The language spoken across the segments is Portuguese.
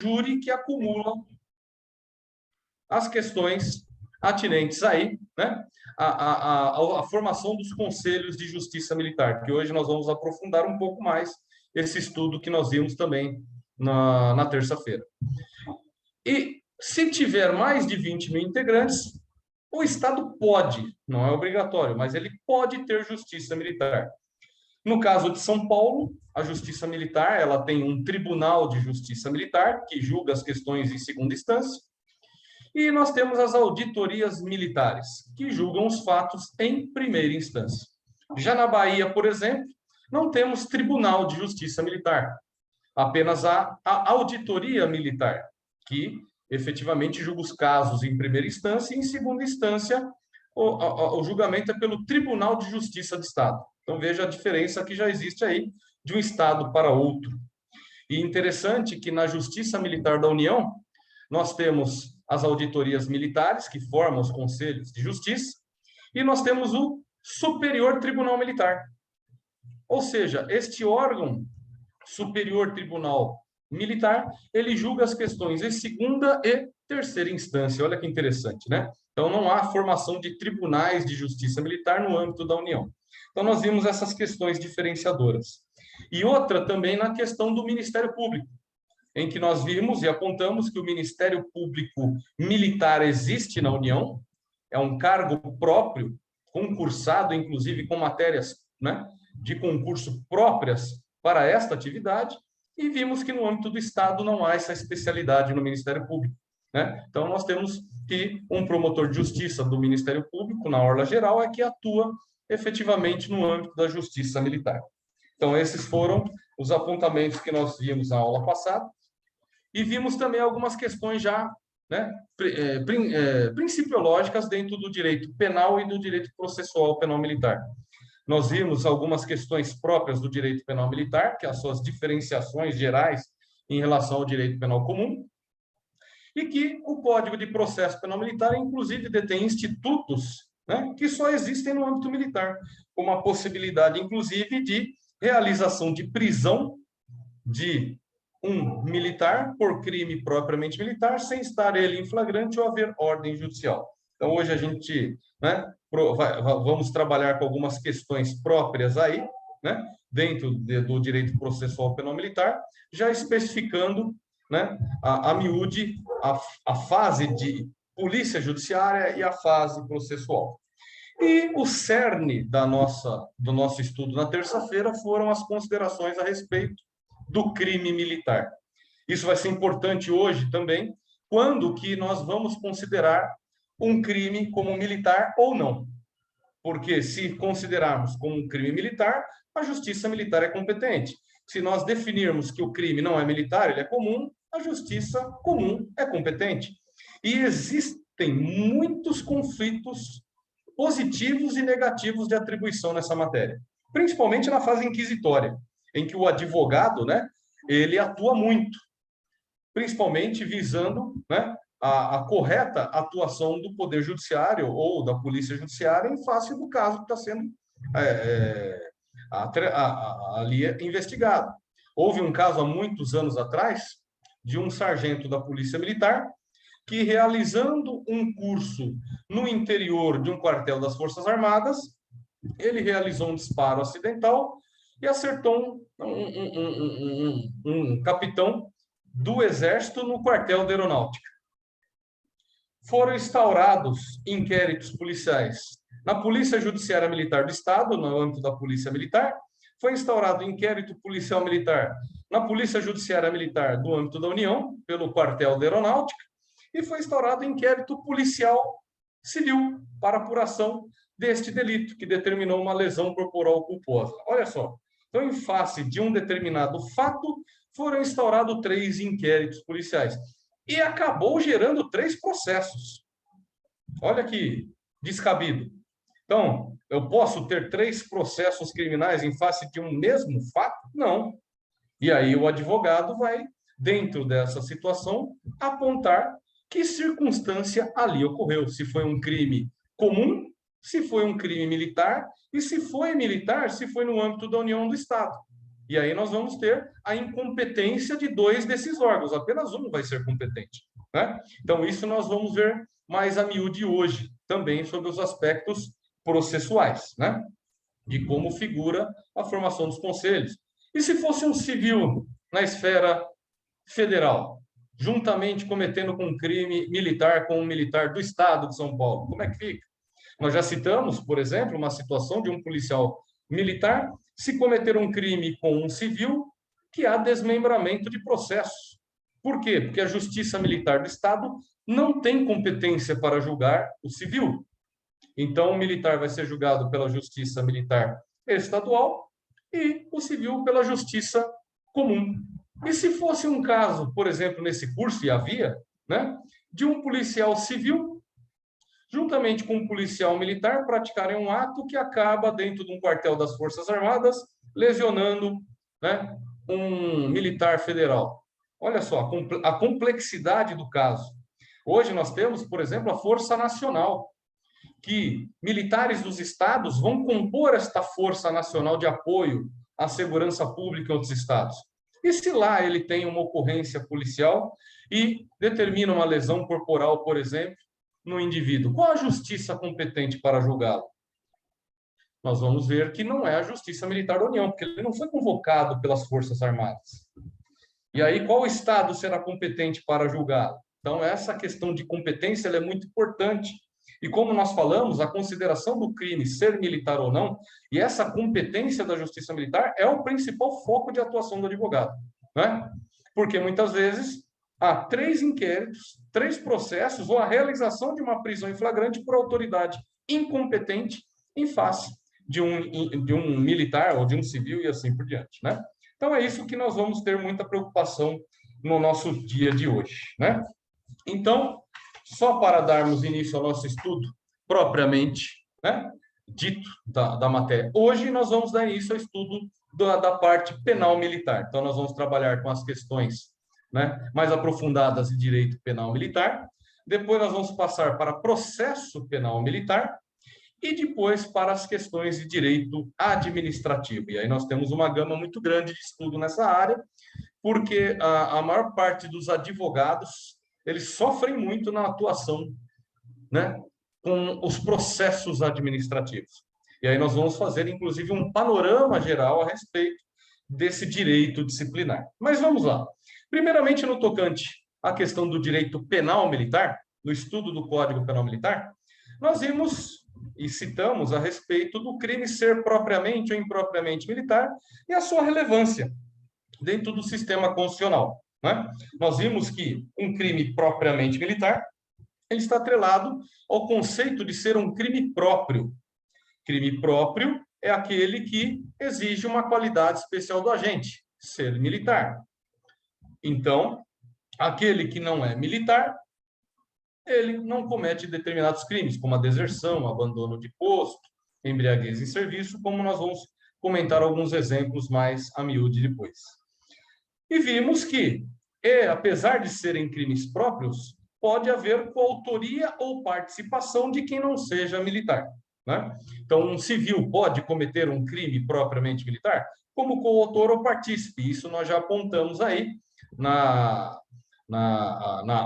júri que acumula as questões atinentes aí, né, a formação dos conselhos de justiça militar, que hoje nós vamos aprofundar um pouco mais esse estudo que nós vimos também na terça-feira. E se tiver mais de 20 mil integrantes, o Estado pode, não é obrigatório, mas ele pode ter justiça militar. No caso de São Paulo, a Justiça Militar, ela tem um Tribunal de Justiça Militar, que julga as questões em segunda instância, e nós temos as auditorias militares, que julgam os fatos em primeira instância. Já na Bahia, por exemplo, não temos Tribunal de Justiça Militar, apenas a Auditoria Militar, que efetivamente julga os casos em primeira instância, e em segunda instância o julgamento é pelo Tribunal de Justiça do Estado. Então veja a diferença que já existe aí de um Estado para outro. E interessante que na Justiça Militar da União, nós temos as auditorias militares, que formam os conselhos de justiça, e nós temos o Superior Tribunal Militar. Ou seja, este órgão, Superior Tribunal Militar, ele julga as questões em segunda e terceira instância. Olha que interessante, né? Então, não há formação de tribunais de justiça militar no âmbito da União. Então, nós vimos essas questões diferenciadoras. E outra também na questão do Ministério Público, em que nós vimos e apontamos que o Ministério Público Militar existe na União, é um cargo próprio, concursado, inclusive com matérias, né, de concurso próprias para esta atividade, e vimos que no âmbito do Estado não há essa especialidade no Ministério Público, né? Então, nós temos que um promotor de justiça do Ministério Público, na orla geral, é que atua efetivamente no âmbito da justiça militar. Então, esses foram os apontamentos que nós vimos na aula passada, e vimos também algumas questões já, né, principiológicas dentro do direito penal e do direito processual penal militar. Nós vimos algumas questões próprias do direito penal militar, que as suas diferenciações gerais em relação ao direito penal comum, e que o Código de Processo Penal Militar, inclusive, detém institutos, né, que só existem no âmbito militar, como a possibilidade, inclusive, de realização de prisão de um militar por crime propriamente militar, sem estar ele em flagrante ou haver ordem judicial. Então, hoje a gente, né, vamos trabalhar com algumas questões próprias aí, né, dentro do direito processual penal militar, já especificando, né, a miúde a fase de polícia judiciária e a fase processual. E o cerne do nosso estudo na terça-feira foram as considerações a respeito do crime militar. Isso vai ser importante hoje também, quando que nós vamos considerar um crime como militar ou não. Porque se considerarmos como um crime militar, a justiça militar é competente. Se nós definirmos que o crime não é militar, ele é comum, a justiça comum é competente. E existem muitos conflitos positivos e negativos de atribuição nessa matéria, principalmente na fase inquisitória, em que o advogado, né, ele atua muito, principalmente visando, né, a correta atuação do Poder Judiciário ou da Polícia Judiciária em face do caso que está sendo ali investigado. Houve um caso há muitos anos atrás de um sargento da Polícia Militar que, realizando um curso no interior de um quartel das Forças Armadas, ele realizou um disparo acidental e acertou um capitão do Exército no quartel da Aeronáutica. Foram instaurados inquéritos policiais na Polícia Judiciária Militar do Estado, no âmbito da Polícia Militar. Foi instaurado inquérito policial militar na Polícia Judiciária Militar do âmbito da União, pelo quartel da Aeronáutica, e foi instaurado inquérito policial civil para apuração deste delito, que determinou uma lesão corporal culposa. Olha só. Então, em face de um determinado fato, foram instaurados 3 inquéritos policiais. E acabou gerando 3 processos. Olha que descabido. Então, eu posso ter 3 processos criminais em face de um mesmo fato? Não. E aí o advogado vai, dentro dessa situação, apontar que circunstância ali ocorreu. Se foi um crime comum, se foi um crime militar, e se foi militar, se foi no âmbito da União do Estado. E aí nós vamos ter a incompetência de 2 desses órgãos, apenas um vai ser competente, né? Então, isso nós vamos ver mais a miúde hoje, também sobre os aspectos processuais, né? De como figura a formação dos conselhos. E se fosse um civil na esfera federal, juntamente cometendo com um crime militar com um militar do Estado de São Paulo, como é que fica? Nós já citamos, por exemplo, uma situação de um policial militar se cometer um crime com um civil, que há desmembramento de processos. Por quê? Porque a Justiça Militar do Estado não tem competência para julgar o civil. Então, o militar vai ser julgado pela Justiça Militar Estadual e o civil pela Justiça Comum. E se fosse um caso, por exemplo, nesse curso, e havia, né, de um policial civil juntamente com um policial militar, praticarem um ato que acaba dentro de um quartel das Forças Armadas, lesionando, né, um militar federal. Olha só a complexidade do caso. Hoje nós temos, por exemplo, a Força Nacional, que militares dos estados vão compor esta Força Nacional de apoio à segurança pública em outros estados. E se lá ele tem uma ocorrência policial e determina uma lesão corporal, por exemplo, no indivíduo, qual a justiça competente para julgá-lo? Nós vamos ver que não é a Justiça Militar da União, porque ele não foi convocado pelas Forças Armadas. E aí, qual Estado será competente para julgá-lo? Então, essa questão de competência ela é muito importante. E como nós falamos, a consideração do crime ser militar ou não, e essa competência da Justiça Militar é o principal foco de atuação do advogado, né? Porque muitas vezes há 3 inquéritos, 3 processos ou a realização de uma prisão em flagrante por autoridade incompetente em face de um militar ou de um civil e assim por diante, né? Então é isso que nós vamos ter muita preocupação no nosso dia de hoje, né? Então, só para darmos início ao nosso estudo propriamente, né, dito da matéria, hoje nós vamos dar início ao estudo da parte penal militar. Então, nós vamos trabalhar com as questões, né, mais aprofundadas de direito penal militar. Depois, nós vamos passar para processo penal militar e depois para as questões de direito administrativo. E aí nós temos uma gama muito grande de estudo nessa área, porque a maior parte dos advogados eles sofrem muito na atuação, né, com os processos administrativos. E aí nós vamos fazer, inclusive, um panorama geral a respeito desse direito disciplinar. Mas vamos lá. Primeiramente, no tocante à questão do direito penal militar, no estudo do Código Penal Militar, nós vimos e citamos a respeito do crime ser propriamente ou impropriamente militar e a sua relevância dentro do sistema constitucional, né? Nós vimos que um crime propriamente militar ele está atrelado ao conceito de ser um crime próprio. Crime próprio é aquele que exige uma qualidade especial do agente, ser militar. Então, aquele que não é militar, ele não comete determinados crimes, como a deserção, abandono de posto, embriaguez em serviço, como nós vamos comentar alguns exemplos mais a miúde depois. E vimos que, apesar de serem crimes próprios, pode haver coautoria ou participação de quem não seja militar, né? Então, um civil pode cometer um crime propriamente militar como coautor ou partícipe. Isso nós já apontamos aí na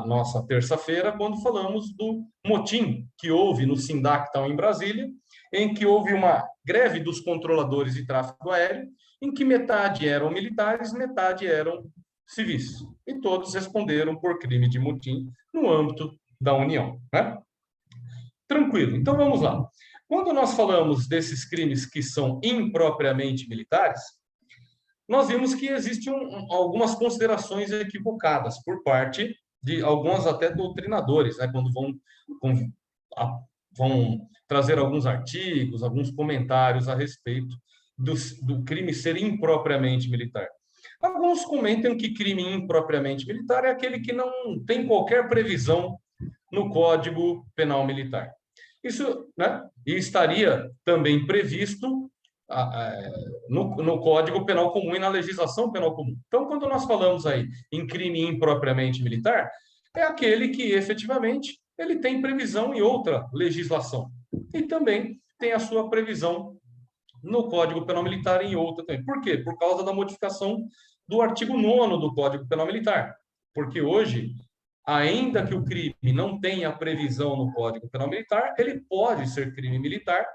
nossa terça-feira, quando falamos do motim que houve no Sindactal em Brasília, em que houve uma greve dos controladores de tráfego aéreo, em que metade eram militares, metade eram civis. E todos responderam por crime de motim no âmbito da União, né? Tranquilo. Então, vamos lá. Quando nós falamos desses crimes que são impropriamente militares, nós vimos que existem algumas considerações equivocadas por parte de alguns até doutrinadores, né? Quando vão trazer alguns artigos, alguns comentários a respeito do crime ser impropriamente militar. Alguns comentam que crime impropriamente militar é aquele que não tem qualquer previsão no Código Penal Militar. Isso, né, e estaria também previsto no Código Penal Comum e na legislação penal comum. Então, quando nós falamos aí em crime impropriamente militar, é aquele que efetivamente ele tem previsão em outra legislação e também tem a sua previsão no Código Penal Militar e em outra também. Por quê? Por causa da modificação do artigo 9º do Código Penal Militar. Porque hoje, ainda que o crime não tenha previsão no Código Penal Militar, ele pode ser crime militar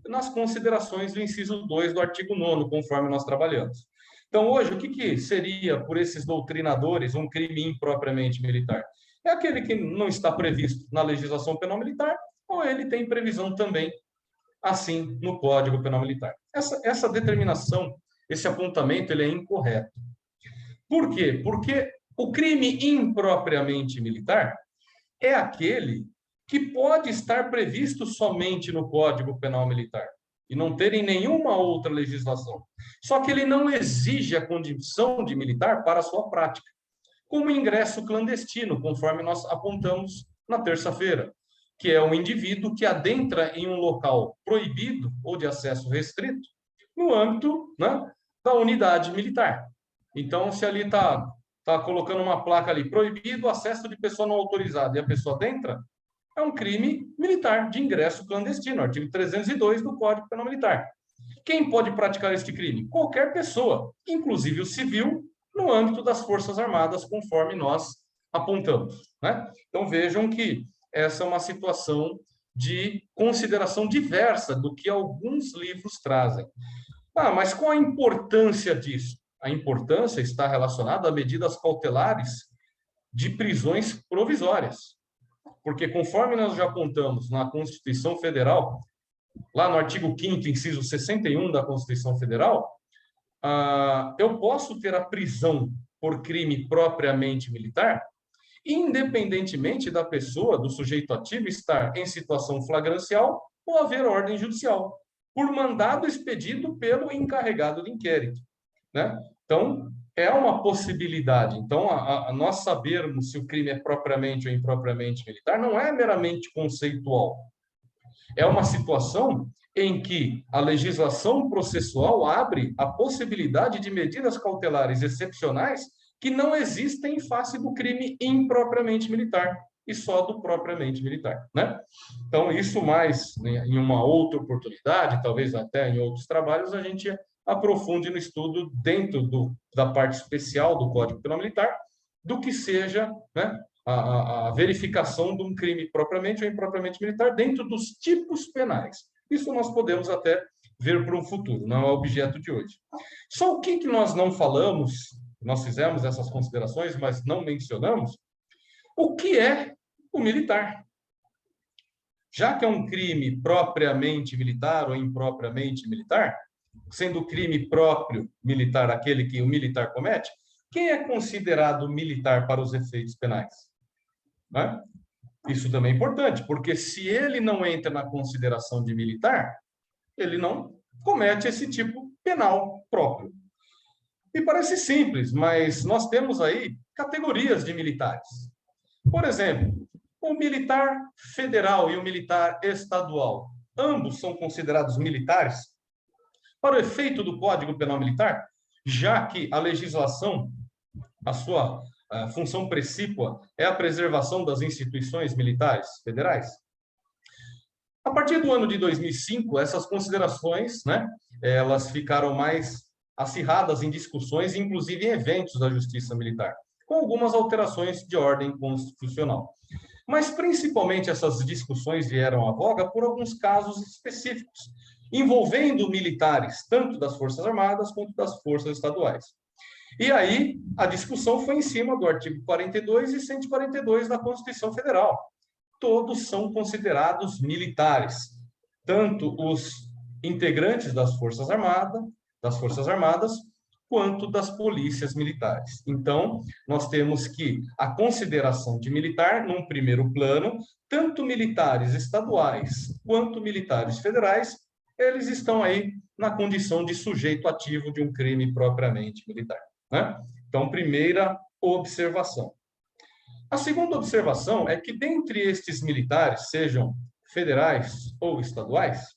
nas considerações do inciso 2 do artigo 9º, conforme nós trabalhamos. Então, hoje, o que seria, por esses doutrinadores, um crime impropriamente militar? É aquele que não está previsto na legislação penal militar, ou ele tem previsão também, assim, no Código Penal Militar. Essa determinação, esse apontamento, ele é incorreto. Por quê? Porque o crime impropriamente militar é aquele que pode estar previsto somente no Código Penal Militar e não ter em nenhuma outra legislação. Só que ele não exige a condição de militar para a sua prática, como ingresso clandestino, conforme nós apontamos na terça-feira, que é o indivíduo que adentra em um local proibido ou de acesso restrito no âmbito, né, da unidade militar. Então, se ali está colocando uma placa ali, proibido acesso de pessoa não autorizada, e a pessoa adentra, é um crime militar de ingresso clandestino, artigo 302 do Código Penal Militar. Quem pode praticar este crime? Qualquer pessoa, inclusive o civil, no âmbito das Forças Armadas, conforme nós apontamos, né? Então, vejam que essa é uma situação de consideração diversa do que alguns livros trazem. Mas qual a importância disso? A importância está relacionada a medidas cautelares de prisões provisórias. Porque, conforme nós já apontamos na Constituição Federal, lá no artigo 5º, inciso 61 da Constituição Federal, eu posso ter a prisão por crime propriamente militar, independentemente da pessoa, do sujeito ativo, estar em situação flagrancial ou haver ordem judicial, por mandado expedido pelo encarregado de inquérito, né? Então, é uma possibilidade. Então, nós sabermos se o crime é propriamente ou impropriamente militar não é meramente conceitual. É uma situação em que a legislação processual abre a possibilidade de medidas cautelares excepcionais que não existem em face do crime impropriamente militar e só do propriamente militar, né? Então, isso mais em uma outra oportunidade, talvez até em outros trabalhos, a gente aprofunde no estudo dentro da parte especial do Código Penal Militar, do que seja, né, a verificação de um crime propriamente ou impropriamente militar dentro dos tipos penais. Isso nós podemos até ver para um futuro, não é objeto de hoje. Só o que nós não falamos, nós fizemos essas considerações, mas não mencionamos, o que é o militar. Já que é um crime propriamente militar ou impropriamente militar, sendo crime próprio militar aquele que o militar comete, quem é considerado militar para os efeitos penais? Né? Isso também é importante, porque se ele não entra na consideração de militar, ele não comete esse tipo penal próprio. E parece simples, mas nós temos aí categorias de militares. Por exemplo, o militar federal e o militar estadual, ambos são considerados militares para o efeito do Código Penal Militar, já que a legislação, a sua função precípua é a preservação das instituições militares federais. A partir do ano de 2005, essas considerações, né, elas ficaram mais acirradas em discussões, inclusive em eventos da Justiça Militar, com algumas alterações de ordem constitucional. Mas, principalmente, essas discussões vieram à voga por alguns casos específicos, envolvendo militares, tanto das Forças Armadas quanto das Forças Estaduais. E aí, a discussão foi em cima do artigo 42 e 142 da Constituição Federal. Todos são considerados militares, tanto os integrantes das Forças Armadas, quanto das polícias militares. Então, nós temos que a consideração de militar, num primeiro plano, tanto militares estaduais quanto militares federais, eles estão aí na condição de sujeito ativo de um crime propriamente militar, né? Então, primeira observação. A segunda observação é que, dentre estes militares, sejam federais ou estaduais,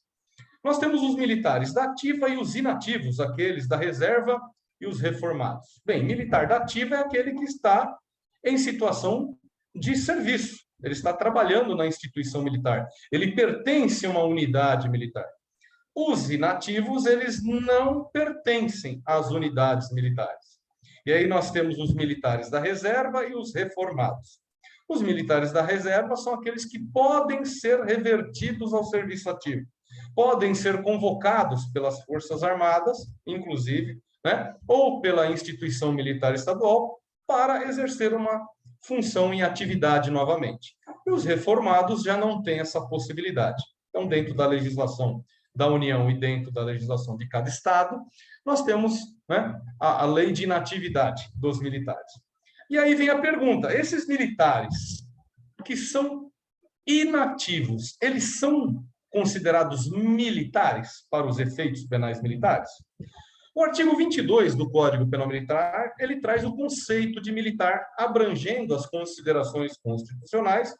nós temos os militares da ativa e os inativos, aqueles da reserva e os reformados. Bem, militar da ativa é aquele que está em situação de serviço, ele está trabalhando na instituição militar, ele pertence a uma unidade militar. Os inativos, eles não pertencem às unidades militares. E aí nós temos os militares da reserva e os reformados. Os militares da reserva são aqueles que podem ser revertidos ao serviço ativo, podem ser convocados pelas Forças Armadas, inclusive, né, ou pela instituição militar estadual, para exercer uma função em atividade novamente. E os reformados já não têm essa possibilidade. Então, dentro da legislação da União e dentro da legislação de cada estado, nós temos, né, a lei de inatividade dos militares. E aí vem a pergunta: esses militares que são inativos, eles são considerados militares para os efeitos penais militares? O artigo 22 do Código Penal Militar, ele traz o conceito de militar abrangendo as considerações constitucionais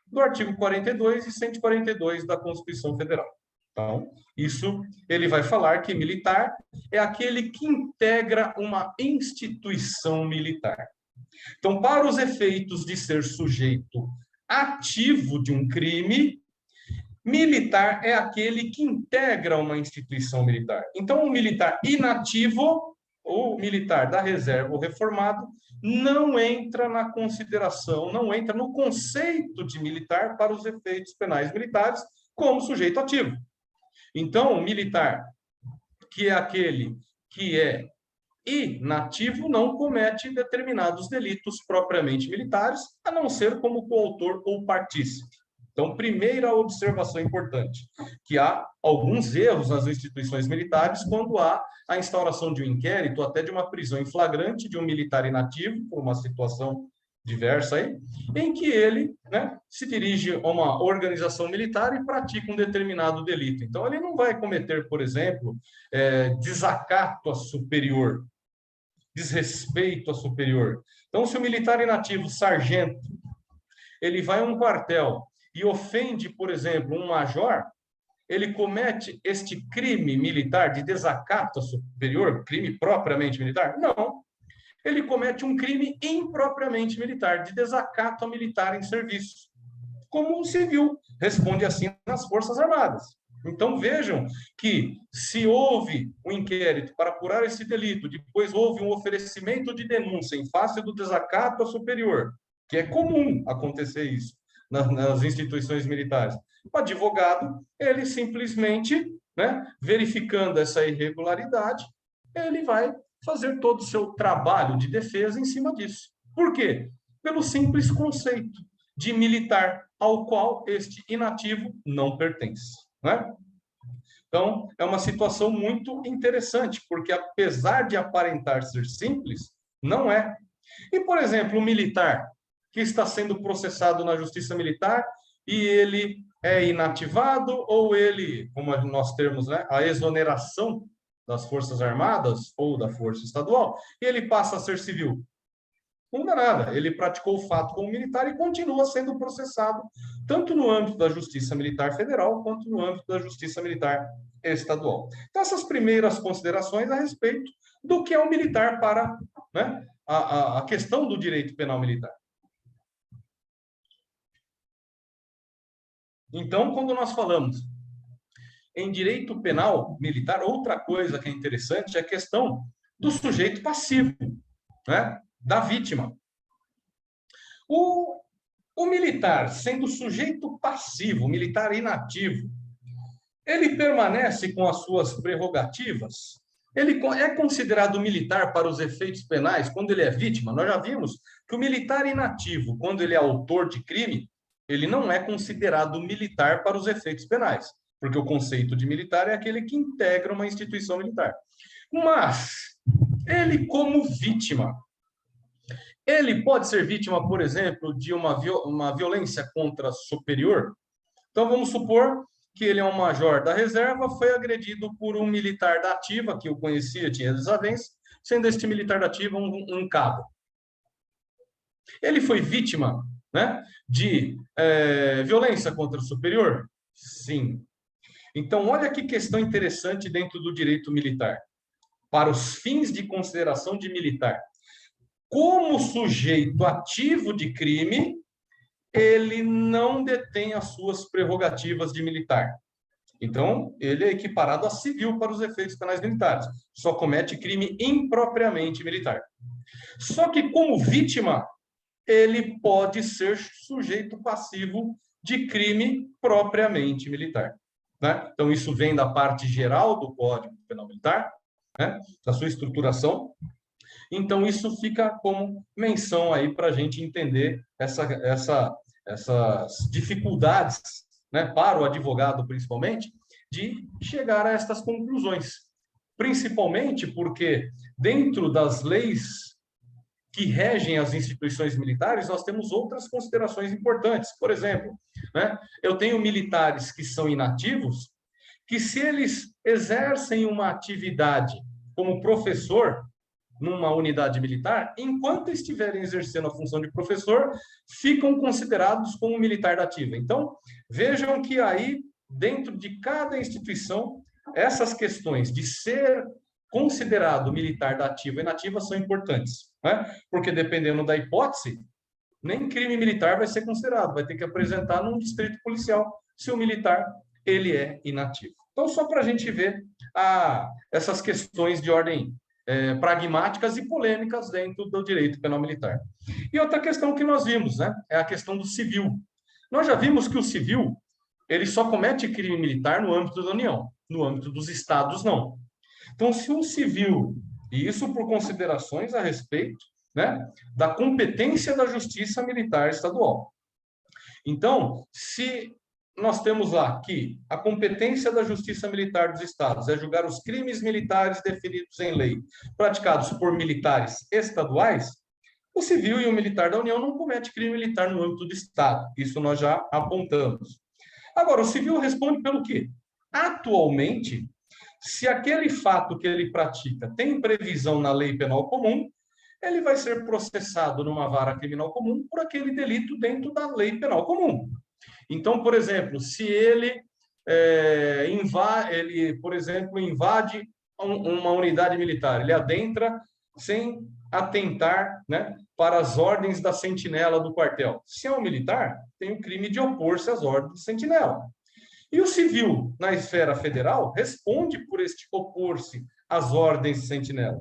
do artigo 42 e 142 da Constituição Federal. Então, isso ele vai falar que militar é aquele que integra uma instituição militar. Então, para os efeitos de ser sujeito ativo de um crime, militar é aquele que integra uma instituição militar. Então, o militar inativo, ou militar da reserva ou reformado, não entra na consideração, não entra no conceito de militar para os efeitos penais militares como sujeito ativo. Então, o militar, que é aquele que é inativo, não comete determinados delitos propriamente militares, a não ser como coautor ou partícipe. Então, primeira observação importante, que há alguns erros nas instituições militares quando há a instauração de um inquérito, até de uma prisão em flagrante de um militar inativo, por uma situação diversa aí, em que ele, né, se dirige a uma organização militar e pratica um determinado delito. Então, ele não vai cometer, por exemplo, desacato a superior, desrespeito a superior. Então, se o militar inativo, sargento, ele vai a um quartel e ofende, por exemplo, um major, ele comete este crime militar de desacato a superior, crime propriamente militar? Não. Ele comete um crime impropriamente militar, de desacato a militar em serviço. Como um civil, responde assim nas Forças Armadas. Então, vejam que se houve um inquérito para apurar esse delito, depois houve um oferecimento de denúncia em face do desacato a superior, que é comum acontecer isso nas instituições militares. O advogado, ele simplesmente, né, verificando essa irregularidade, ele vai fazer todo o seu trabalho de defesa em cima disso. Por quê? Pelo simples conceito de militar, ao qual este inativo não pertence. Né? Então, é uma situação muito interessante, porque apesar de aparentar ser simples, não é. E, por exemplo, o militar que está sendo processado na Justiça Militar e ele é inativado ou ele, como nós temos, né, a exoneração das Forças Armadas ou da Força Estadual, e ele passa a ser civil. Não muda nada. Ele praticou o fato como militar e continua sendo processado, tanto no âmbito da Justiça Militar Federal, quanto no âmbito da Justiça Militar Estadual. Então, essas primeiras considerações a respeito do que é um militar para, né, a questão do direito penal militar. Então, quando nós falamos em direito penal militar, outra coisa que é interessante é a questão do sujeito passivo, né, da vítima. O militar, sendo sujeito passivo, militar inativo, ele permanece com as suas prerrogativas? Ele é considerado militar para os efeitos penais quando ele é vítima? Nós já vimos que o militar inativo, quando ele é autor de crime, ele não é considerado militar para os efeitos penais, porque o conceito de militar é aquele que integra uma instituição militar. Mas ele, como vítima, ele pode ser vítima, por exemplo, de uma violência contra superior? Então, vamos supor que ele é um major da reserva, foi agredido por um militar da ativa, que o conhecia, tinha desavenças, sendo este militar da ativa um cabo. Ele foi vítima, né, de violência contra o superior? Sim. Então, olha que questão interessante dentro do direito militar. Para os fins de consideração de militar, como sujeito ativo de crime, ele não detém as suas prerrogativas de militar. Então, ele é equiparado a civil para os efeitos penais militares. Só comete crime impropriamente militar. Só que, como vítima, ele pode ser sujeito passivo de crime propriamente militar. Né? Então, isso vem da parte geral do Código Penal Militar, né? Da sua estruturação. Então, isso fica como menção aí para a gente entender essas dificuldades, né, para o advogado, principalmente, de chegar a estas conclusões. Principalmente porque, dentro das leis que regem as instituições militares, nós temos outras considerações importantes. Por exemplo, né, eu tenho militares que são inativos, que se eles exercem uma atividade como professor numa unidade militar, enquanto estiverem exercendo a função de professor, ficam considerados como militar da ativa. Então, vejam que aí, dentro de cada instituição, essas questões de ser considerado militar da ativa e inativa são importantes, né? Porque dependendo da hipótese, nem crime militar vai ser considerado, vai ter que apresentar num distrito policial se o militar ele é inativo. Então, só para a gente ver essas questões de ordem pragmáticas e polêmicas dentro do direito penal militar. E outra questão que nós vimos, né, é a questão do civil. Nós já vimos que o civil ele só comete crime militar no âmbito da União, no âmbito dos estados não. Então, se um civil, e isso por considerações a respeito, né, da competência da Justiça Militar Estadual. Então, se nós temos lá que a competência da Justiça Militar dos Estados é julgar os crimes militares definidos em lei, praticados por militares estaduais, o civil e o militar da União não comete crime militar no âmbito do Estado. Isso nós já apontamos. Agora, o civil responde pelo quê? Atualmente, se aquele fato que ele pratica tem previsão na lei penal comum, ele vai ser processado numa vara criminal comum por aquele delito dentro da lei penal comum. Então, por exemplo, se ele, por exemplo, invade uma unidade militar, ele adentra sem atentar, né, para as ordens da sentinela do quartel. Se é um militar, tem o crime de opor-se às ordens do sentinela. E o civil, na esfera federal, responde por este opor-se às ordens de sentinela.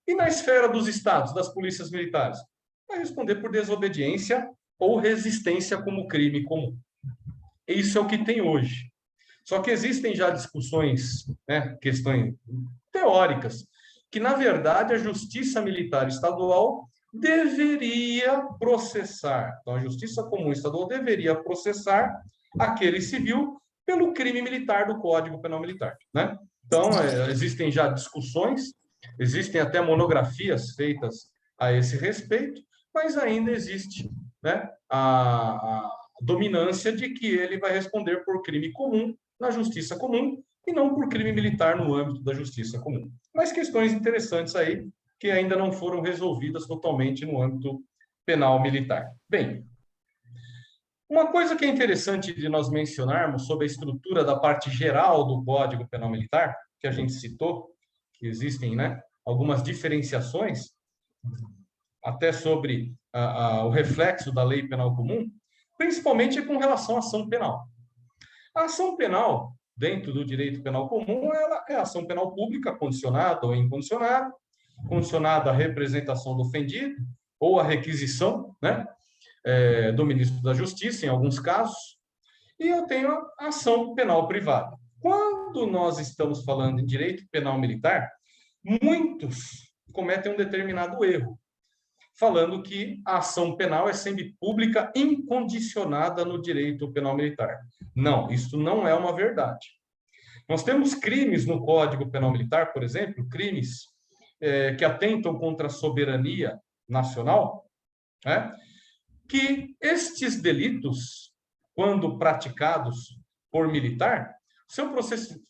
E na esfera dos estados, das polícias militares, vai responder por desobediência ou resistência como crime comum. Isso é o que tem hoje. Só que existem já discussões, né, questões teóricas, que, na verdade, a Justiça Militar Estadual deveria processar. Então, a Justiça Comum Estadual deveria processar aquele civil pelo crime militar do Código Penal Militar, né? Então, existem já discussões, existem até monografias feitas a esse respeito, mas ainda existe, né, a dominância de que ele vai responder por crime comum na justiça comum e não por crime militar no âmbito da justiça comum. Mas questões interessantes aí que ainda não foram resolvidas totalmente no âmbito penal militar. Bem, uma coisa que é interessante de nós mencionarmos sobre a estrutura da parte geral do Código Penal Militar, que a gente citou, que existem, né, algumas diferenciações, até sobre o reflexo da lei penal comum, principalmente com relação à ação penal. A ação penal, dentro do direito penal comum, ela é ação penal pública, condicionada ou incondicionada, condicionada à representação do ofendido ou à requisição, né, do ministro da Justiça, em alguns casos, e eu tenho a ação penal privada. Quando nós estamos falando em direito penal militar, muitos cometem um determinado erro, falando que a ação penal é sempre pública incondicionada no direito penal militar. Não, isso não é uma verdade. Nós temos crimes no Código Penal Militar, por exemplo, crimes que atentam contra a soberania nacional, né? Que estes delitos, quando praticados por militar, seu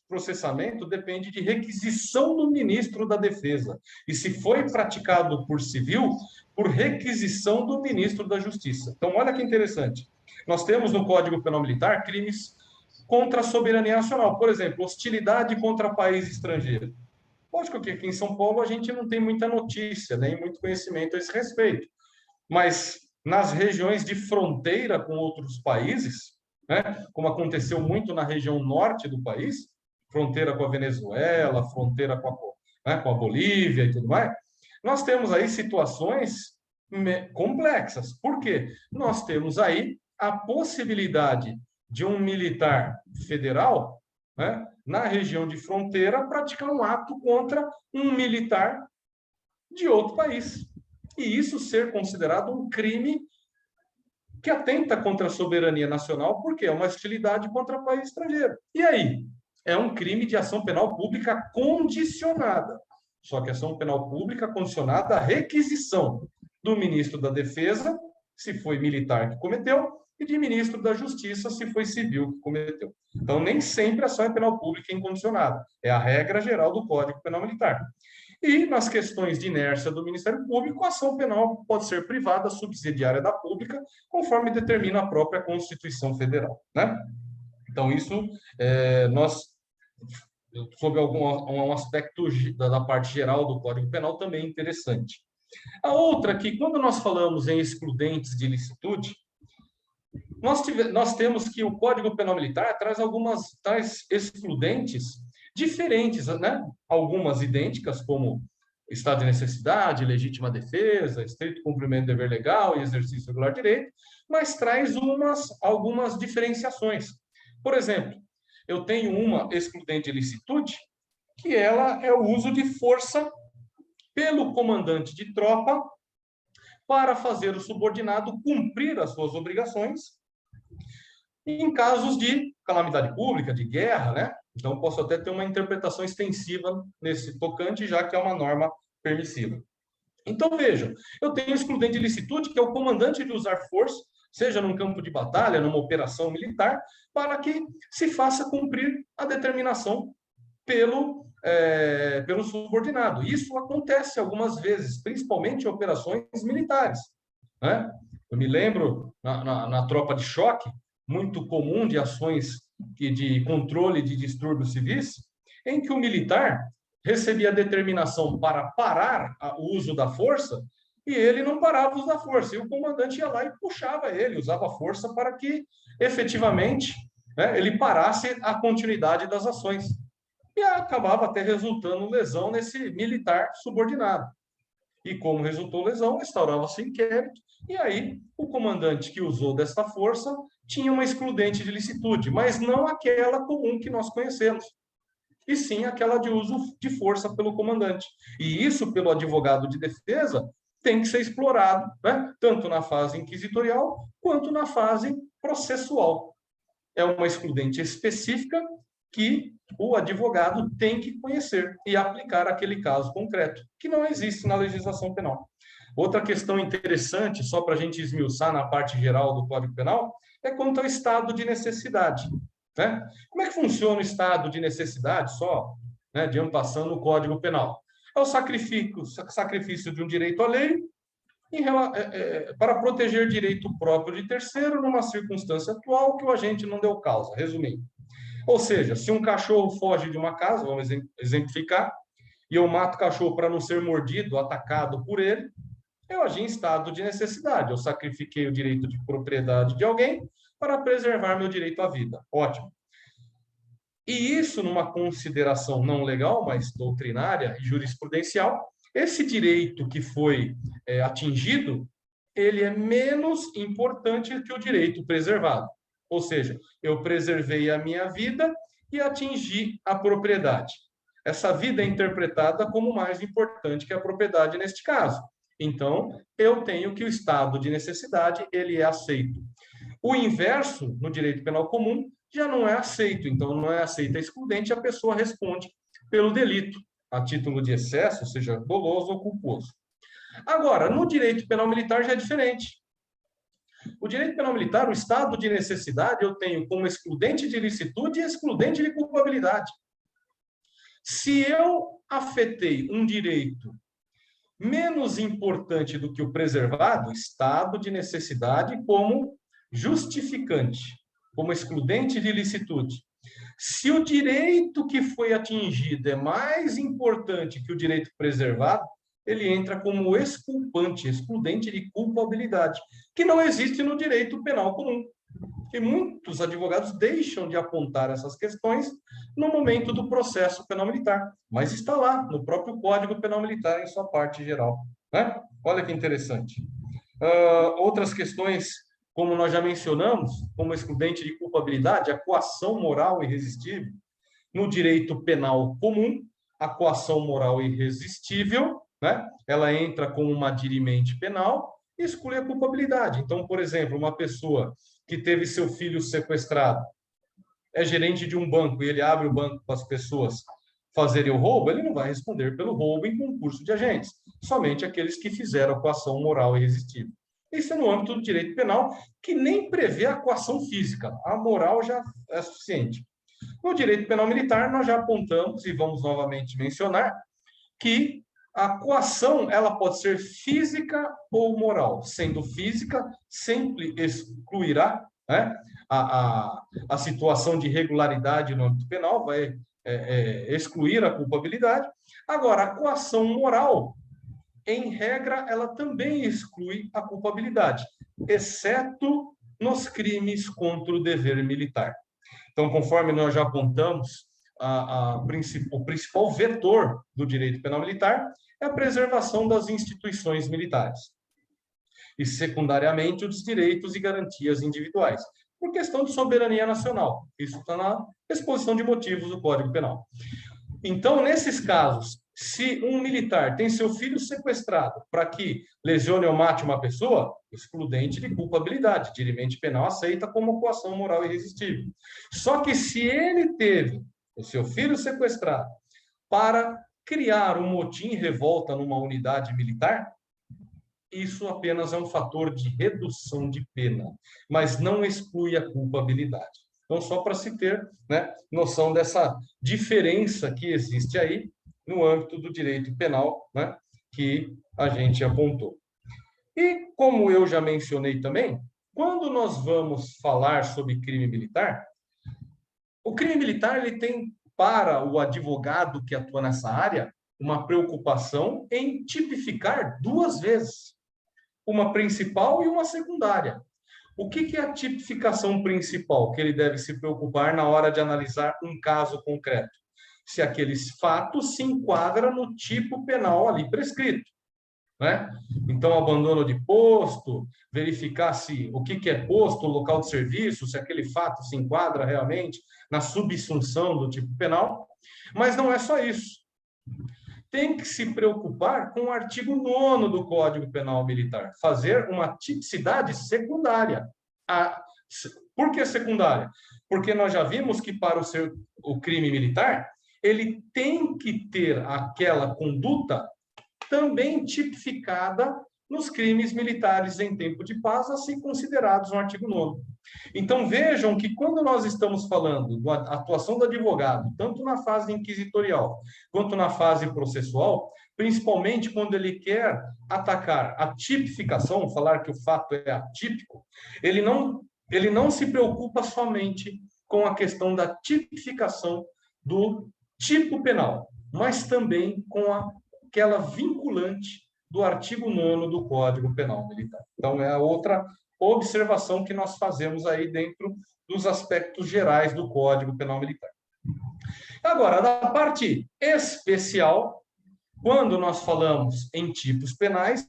processamento depende de requisição do ministro da Defesa. E se foi praticado por civil, por requisição do ministro da Justiça. Então, olha que interessante. Nós temos no Código Penal Militar crimes contra a soberania nacional. Por exemplo, hostilidade contra país estrangeiro. Lógico que aqui em São Paulo a gente não tem muita notícia, nem muito conhecimento a esse respeito. Mas nas regiões de fronteira com outros países, né? Como aconteceu muito na região norte do país, fronteira com a Venezuela, fronteira com a Bolívia e tudo mais, nós temos aí situações complexas. Por quê? Nós temos aí a possibilidade de um militar federal, né, na região de fronteira praticar um ato contra um militar de outro país. E isso ser considerado um crime que atenta contra a soberania nacional, porque é uma hostilidade contra o país estrangeiro. E aí? É um crime de ação penal pública condicionada. Só que ação penal pública condicionada à requisição do ministro da Defesa, se foi militar que cometeu, e de ministro da Justiça, se foi civil que cometeu. Então, nem sempre a ação é penal pública incondicionada. É a regra geral do Código Penal Militar. E, nas questões de inércia do Ministério Público, a ação penal pode ser privada, subsidiária da pública, conforme determina a própria Constituição Federal, né? Então, isso, nós, sob um aspecto da parte geral do Código Penal, também interessante. A outra, que quando nós falamos em excludentes de ilicitude, nós temos que o Código Penal Militar traz tais excludentes diferentes, né? Algumas idênticas, como estado de necessidade, legítima defesa, estrito cumprimento do dever legal e exercício regular de direito, mas traz algumas diferenciações. Por exemplo, eu tenho uma excludente de ilicitude, que ela é o uso de força pelo comandante de tropa para fazer o subordinado cumprir as suas obrigações em casos de calamidade pública, de guerra, né? Então, posso até ter uma interpretação extensiva nesse tocante, já que é uma norma permissiva. Então, vejam, eu tenho excludente de ilicitude, que é o comandante de usar força, seja num campo de batalha, numa operação militar, para que se faça cumprir a determinação pelo subordinado. Isso acontece algumas vezes, principalmente em operações militares, né? Eu me lembro, na tropa de choque, muito comum de ações de controle de distúrbios civis, em que o militar recebia a determinação para parar o uso da força e ele não parava o uso da força. E o comandante ia lá e puxava ele, usava força para que, efetivamente, né, ele parasse a continuidade das ações. E acabava até resultando lesão nesse militar subordinado. E como resultou lesão, instaurava-se inquérito, e aí o comandante que usou desta força tinha uma excludente de licitude, mas não aquela comum que nós conhecemos, e sim aquela de uso de força pelo comandante. E isso, pelo advogado de defesa, tem que ser explorado, né? Tanto na fase inquisitorial quanto na fase processual. É uma excludente específica que o advogado tem que conhecer e aplicar aquele caso concreto, que não existe na legislação penal. Outra questão interessante, só para a gente esmiuçar na parte geral do Código Penal, é quanto ao estado de necessidade, né? Como é que funciona o estado de necessidade, só, né, de passando o Código Penal? É o sacrifício de um direito alheio para proteger direito próprio de terceiro numa circunstância atual que o agente não deu causa, resumindo. Ou seja, se um cachorro foge de uma casa, vamos exemplificar, e eu mato o cachorro para não ser mordido, atacado por ele, eu agi em estado de necessidade. Eu sacrifiquei o direito de propriedade de alguém para preservar meu direito à vida. Ótimo. E isso, numa consideração não legal, mas doutrinária e jurisprudencial, esse direito que foi atingido, ele é menos importante que o direito preservado. Ou seja, eu preservei a minha vida e atingi a propriedade. Essa vida é interpretada como mais importante que a propriedade neste caso. Então, eu tenho que o estado de necessidade, ele é aceito. O inverso, no direito penal comum, já não é aceito. Então, não é aceita a excludente, a pessoa responde pelo delito, a título de excesso, seja doloso ou culposo. Agora, no direito penal militar já é diferente. O direito penal militar, o estado de necessidade, eu tenho como excludente de ilicitude e excludente de culpabilidade. Se eu afetei um direito menos importante do que o preservado, estado de necessidade como justificante, como excludente de ilicitude. Se o direito que foi atingido é mais importante que o direito preservado, ele entra como exculpante, excludente de culpabilidade, que não existe no direito penal comum. E muitos advogados deixam de apontar essas questões no momento do processo penal militar, mas está lá no próprio Código Penal Militar em sua parte geral, né? Olha que interessante. Outras questões, como nós já mencionamos, como excludente de culpabilidade, a coação moral irresistível. No direito penal comum, a coação moral irresistível, né? Ela entra como uma dirimente penal e exclui a culpabilidade. Então, por exemplo, uma pessoa que teve seu filho sequestrado, é gerente de um banco e ele abre o banco para as pessoas fazerem o roubo, ele não vai responder pelo roubo em concurso de agentes, somente aqueles que fizeram a coação moral irresistível. Isso é no âmbito do direito penal, que nem prevê a coação física. A moral já é suficiente. No direito penal militar, nós já apontamos, e vamos novamente mencionar, que a coação ela pode ser física ou moral. Sendo física, sempre excluirá, né, a situação de irregularidade no âmbito penal, vai excluir a culpabilidade. Agora, a coação moral, em regra, ela também exclui a culpabilidade, exceto nos crimes contra o dever militar. Então, conforme nós já apontamos, o principal vetor do direito penal militar é a preservação das instituições militares. E, secundariamente, os direitos e garantias individuais, por questão de soberania nacional. Isso está na exposição de motivos do Código Penal. Então, nesses casos, se um militar tem seu filho sequestrado para que lesione ou mate uma pessoa, excludente de culpabilidade, dirimente penal aceita como coação moral irresistível. Só que se ele teve o seu filho sequestrado para criar um motim e revolta numa unidade militar, isso apenas é um fator de redução de pena, mas não exclui a culpabilidade. Então, só para se ter, né, noção dessa diferença que existe aí no âmbito do direito penal, né, que a gente apontou. E, como eu já mencionei também, quando nós vamos falar sobre crime militar, o crime militar ele tem, para o advogado que atua nessa área, uma preocupação em tipificar duas vezes, uma principal e uma secundária. O que é a tipificação principal que ele deve se preocupar na hora de analisar um caso concreto? Se aqueles fatos se enquadram no tipo penal ali prescrito, né? Então, abandono de posto, verificar se o que é posto, local de serviço, se aquele fato se enquadra realmente na subsunção do tipo penal. Mas não é só isso. Tem que se preocupar com o artigo 9º do Código Penal Militar, fazer uma tipicidade secundária. Por que secundária? Porque nós já vimos que para o crime militar, ele tem que ter aquela conduta também tipificada nos crimes militares em tempo de paz, assim considerados no artigo 9º. Então, vejam que quando nós estamos falando da atuação do advogado, tanto na fase inquisitorial quanto na fase processual, principalmente quando ele quer atacar a tipificação, falar que o fato é atípico, ele não se preocupa somente com a questão da tipificação do tipo penal, mas também com aquela vinculante do artigo 9º do Código Penal Militar. Então, é a outra observação que nós fazemos aí dentro dos aspectos gerais do Código Penal Militar. Agora, da parte especial, quando nós falamos em tipos penais,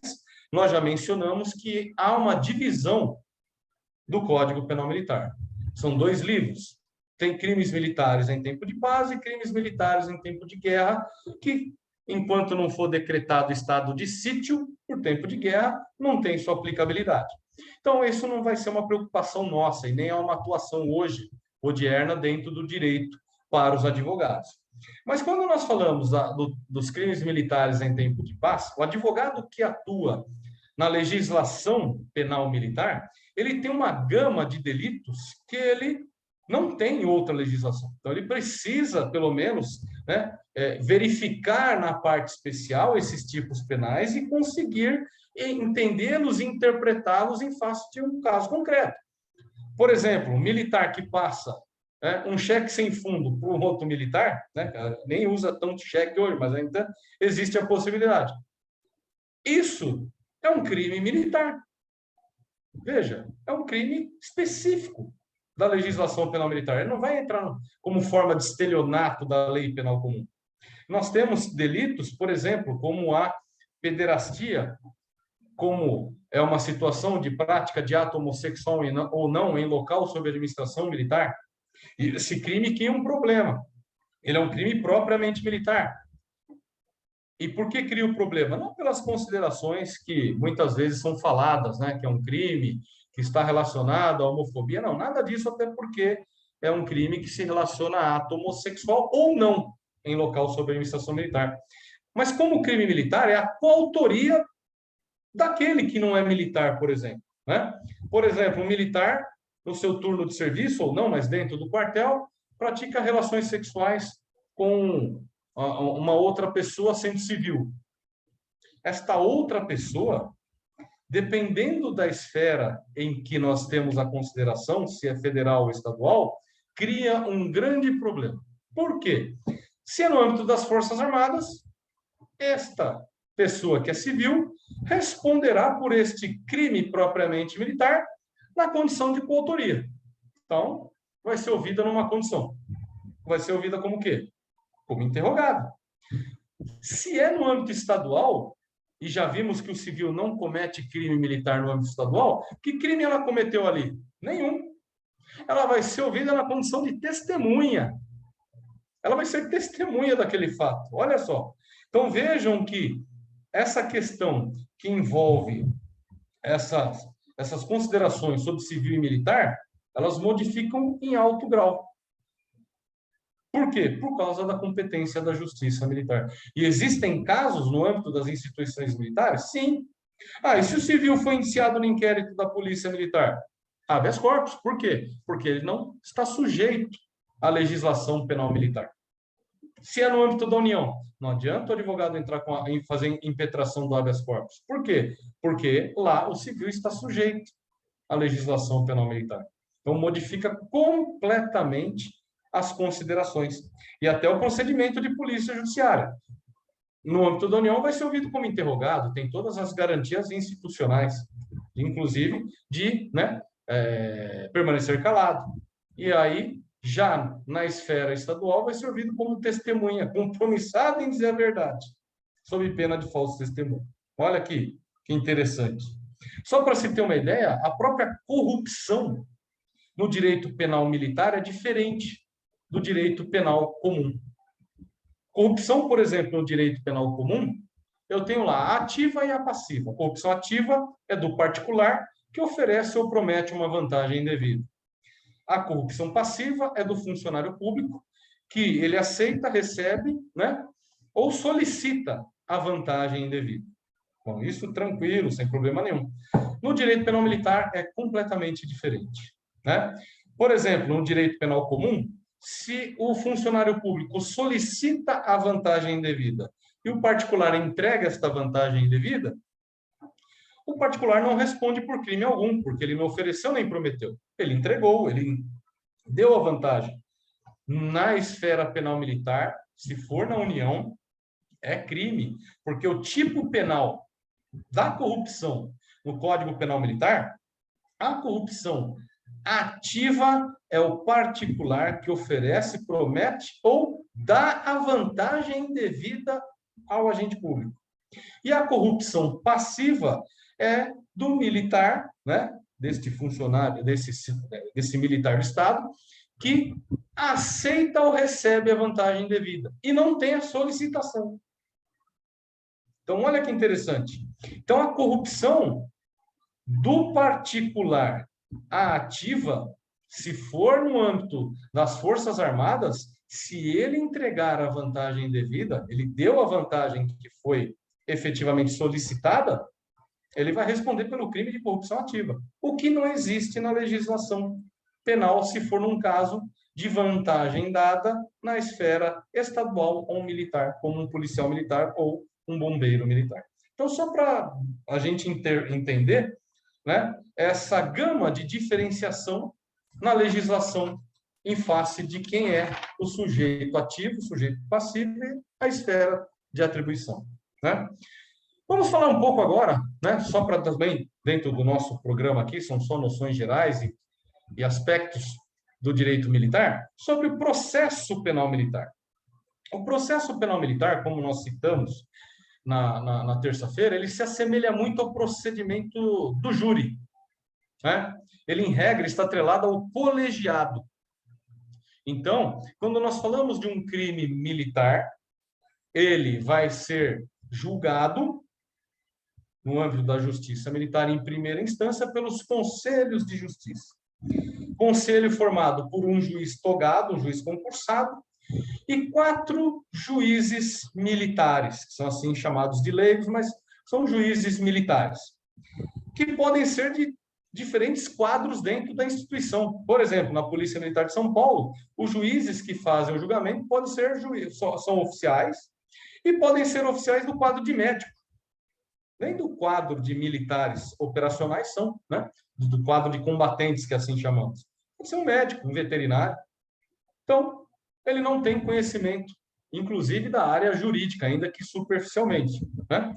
nós já mencionamos que há uma divisão do Código Penal Militar. São 2 livros. Tem crimes militares em tempo de paz e crimes militares em tempo de guerra, que, enquanto não for decretado estado de sítio, por tempo de guerra, não tem sua aplicabilidade. Então, isso não vai ser uma preocupação nossa e nem é uma atuação hoje, odierna, dentro do direito para os advogados. Mas quando nós falamos dos crimes militares em tempo de paz, o advogado que atua na legislação penal militar, ele tem uma gama de delitos que ele não tem outra legislação. Então, ele precisa, pelo menos, né, verificar na parte especial esses tipos penais e conseguir entendê-los e interpretá-los em face de um caso concreto. Por exemplo, um militar que passa um cheque sem fundo para um outro militar, né, nem usa tanto cheque hoje, mas ainda existe a possibilidade. Isso é um crime militar. Veja, é um crime específico. da legislação penal militar. Ele não vai entrar como forma de estelionato da lei penal comum. Nós temos delitos, por exemplo, como a pederastia, como é uma situação de prática de ato homossexual ou não em local sob administração militar. E esse crime cria um problema. Ele é um crime propriamente militar. E por que cria o problema? Não pelas considerações que muitas vezes são faladas, né? Que é um crime que está relacionado à homofobia. Não, nada disso, até porque é um crime que se relaciona a ato homossexual ou não em local sob administração militar. Mas como crime militar, é a coautoria daquele que não é militar, por exemplo, né? Por exemplo, um militar, no seu turno de serviço, ou não, mas dentro do quartel, pratica relações sexuais com uma outra pessoa sendo civil. Esta outra pessoa, dependendo da esfera em que nós temos a consideração, se é federal ou estadual, cria um grande problema. Por quê? Se é no âmbito das Forças Armadas, esta pessoa que é civil responderá por este crime propriamente militar na condição de coautoria. Então, vai ser ouvida numa condição. Vai ser ouvida como o quê? Como interrogado. Se é no âmbito estadual, e já vimos que o civil não comete crime militar no âmbito estadual, que crime ela cometeu ali? Nenhum. Ela vai ser ouvida na condição de testemunha. Ela vai ser testemunha daquele fato. Olha só. Então, vejam que essa questão que envolve essas considerações sobre civil e militar, elas modificam em alto grau. Por quê? Por causa da competência da justiça militar. E existem casos no âmbito das instituições militares? Sim. E se o civil foi indiciado no inquérito da polícia militar? Habeas corpus. Por quê? Porque ele não está sujeito à legislação penal militar. Se é no âmbito da União, não adianta o advogado entrar fazer impetração do habeas corpus. Por quê? Porque lá o civil está sujeito à legislação penal militar. Então, modifica completamente as considerações. E até o procedimento de polícia judiciária. No âmbito da União, vai ser ouvido como interrogado, tem todas as garantias institucionais, inclusive de permanecer calado. E aí, já na esfera estadual, vai ser ouvido como testemunha, compromissado em dizer a verdade, sob pena de falso testemunho. Olha aqui, que interessante. Só para se ter uma ideia, a própria corrupção no direito penal militar é diferente do direito penal comum. Corrupção, por exemplo, no direito penal comum, eu tenho lá a ativa e a passiva. A corrupção ativa é do particular que oferece ou promete uma vantagem indevida. A corrupção passiva é do funcionário público, que ele aceita, recebe, né, ou solicita a vantagem indevida. Bom, isso tranquilo, sem problema nenhum. No direito penal militar é completamente diferente, né? Por exemplo, no direito penal comum, se o funcionário público solicita a vantagem indevida e o particular entrega esta vantagem indevida, o particular não responde por crime algum, porque ele não ofereceu nem prometeu. Ele entregou, ele deu a vantagem. Na esfera penal militar, se for na União, é crime, porque o tipo penal da corrupção no Código Penal Militar, a corrupção ativa é o particular que oferece, promete ou dá a vantagem indevida ao agente público. E a corrupção passiva é do militar, né, deste funcionário, desse militar do Estado, que aceita ou recebe a vantagem indevida e não tem a solicitação. Então, olha que interessante. Então, a corrupção do particular à ativa, se for no âmbito das Forças Armadas, se ele entregar a vantagem indevida, ele deu a vantagem que foi efetivamente solicitada, ele vai responder pelo crime de corrupção ativa, o que não existe na legislação penal se for num caso de vantagem dada na esfera estadual ou militar, como um policial militar ou um bombeiro militar. Então, só para a gente entender, né, essa gama de diferenciação na legislação em face de quem é o sujeito ativo, o sujeito passivo e a esfera de atribuição, né? Vamos falar um pouco agora, né, só para também, dentro do nosso programa aqui, são só noções gerais e aspectos do direito militar sobre o processo penal militar. O processo penal militar, como nós citamos na terça-feira, ele se assemelha muito ao procedimento do júri, né? Ele, em regra, está atrelado ao colegiado. Então, quando nós falamos de um crime militar, ele vai ser julgado no âmbito da justiça militar em primeira instância pelos conselhos de justiça. Conselho formado por um juiz togado, um juiz concursado, e 4 juízes militares, que são assim chamados de leigos, mas são juízes militares, que podem ser de diferentes quadros dentro da instituição. Por exemplo, na Polícia Militar de São Paulo, os juízes que fazem o julgamento podem ser são oficiais e podem ser oficiais do quadro de médico. Nem do quadro de militares operacionais são, né? Do quadro de combatentes, que assim chamamos. Pode ser um médico, um veterinário. Então, ele não tem conhecimento, inclusive da área jurídica, ainda que superficialmente, né?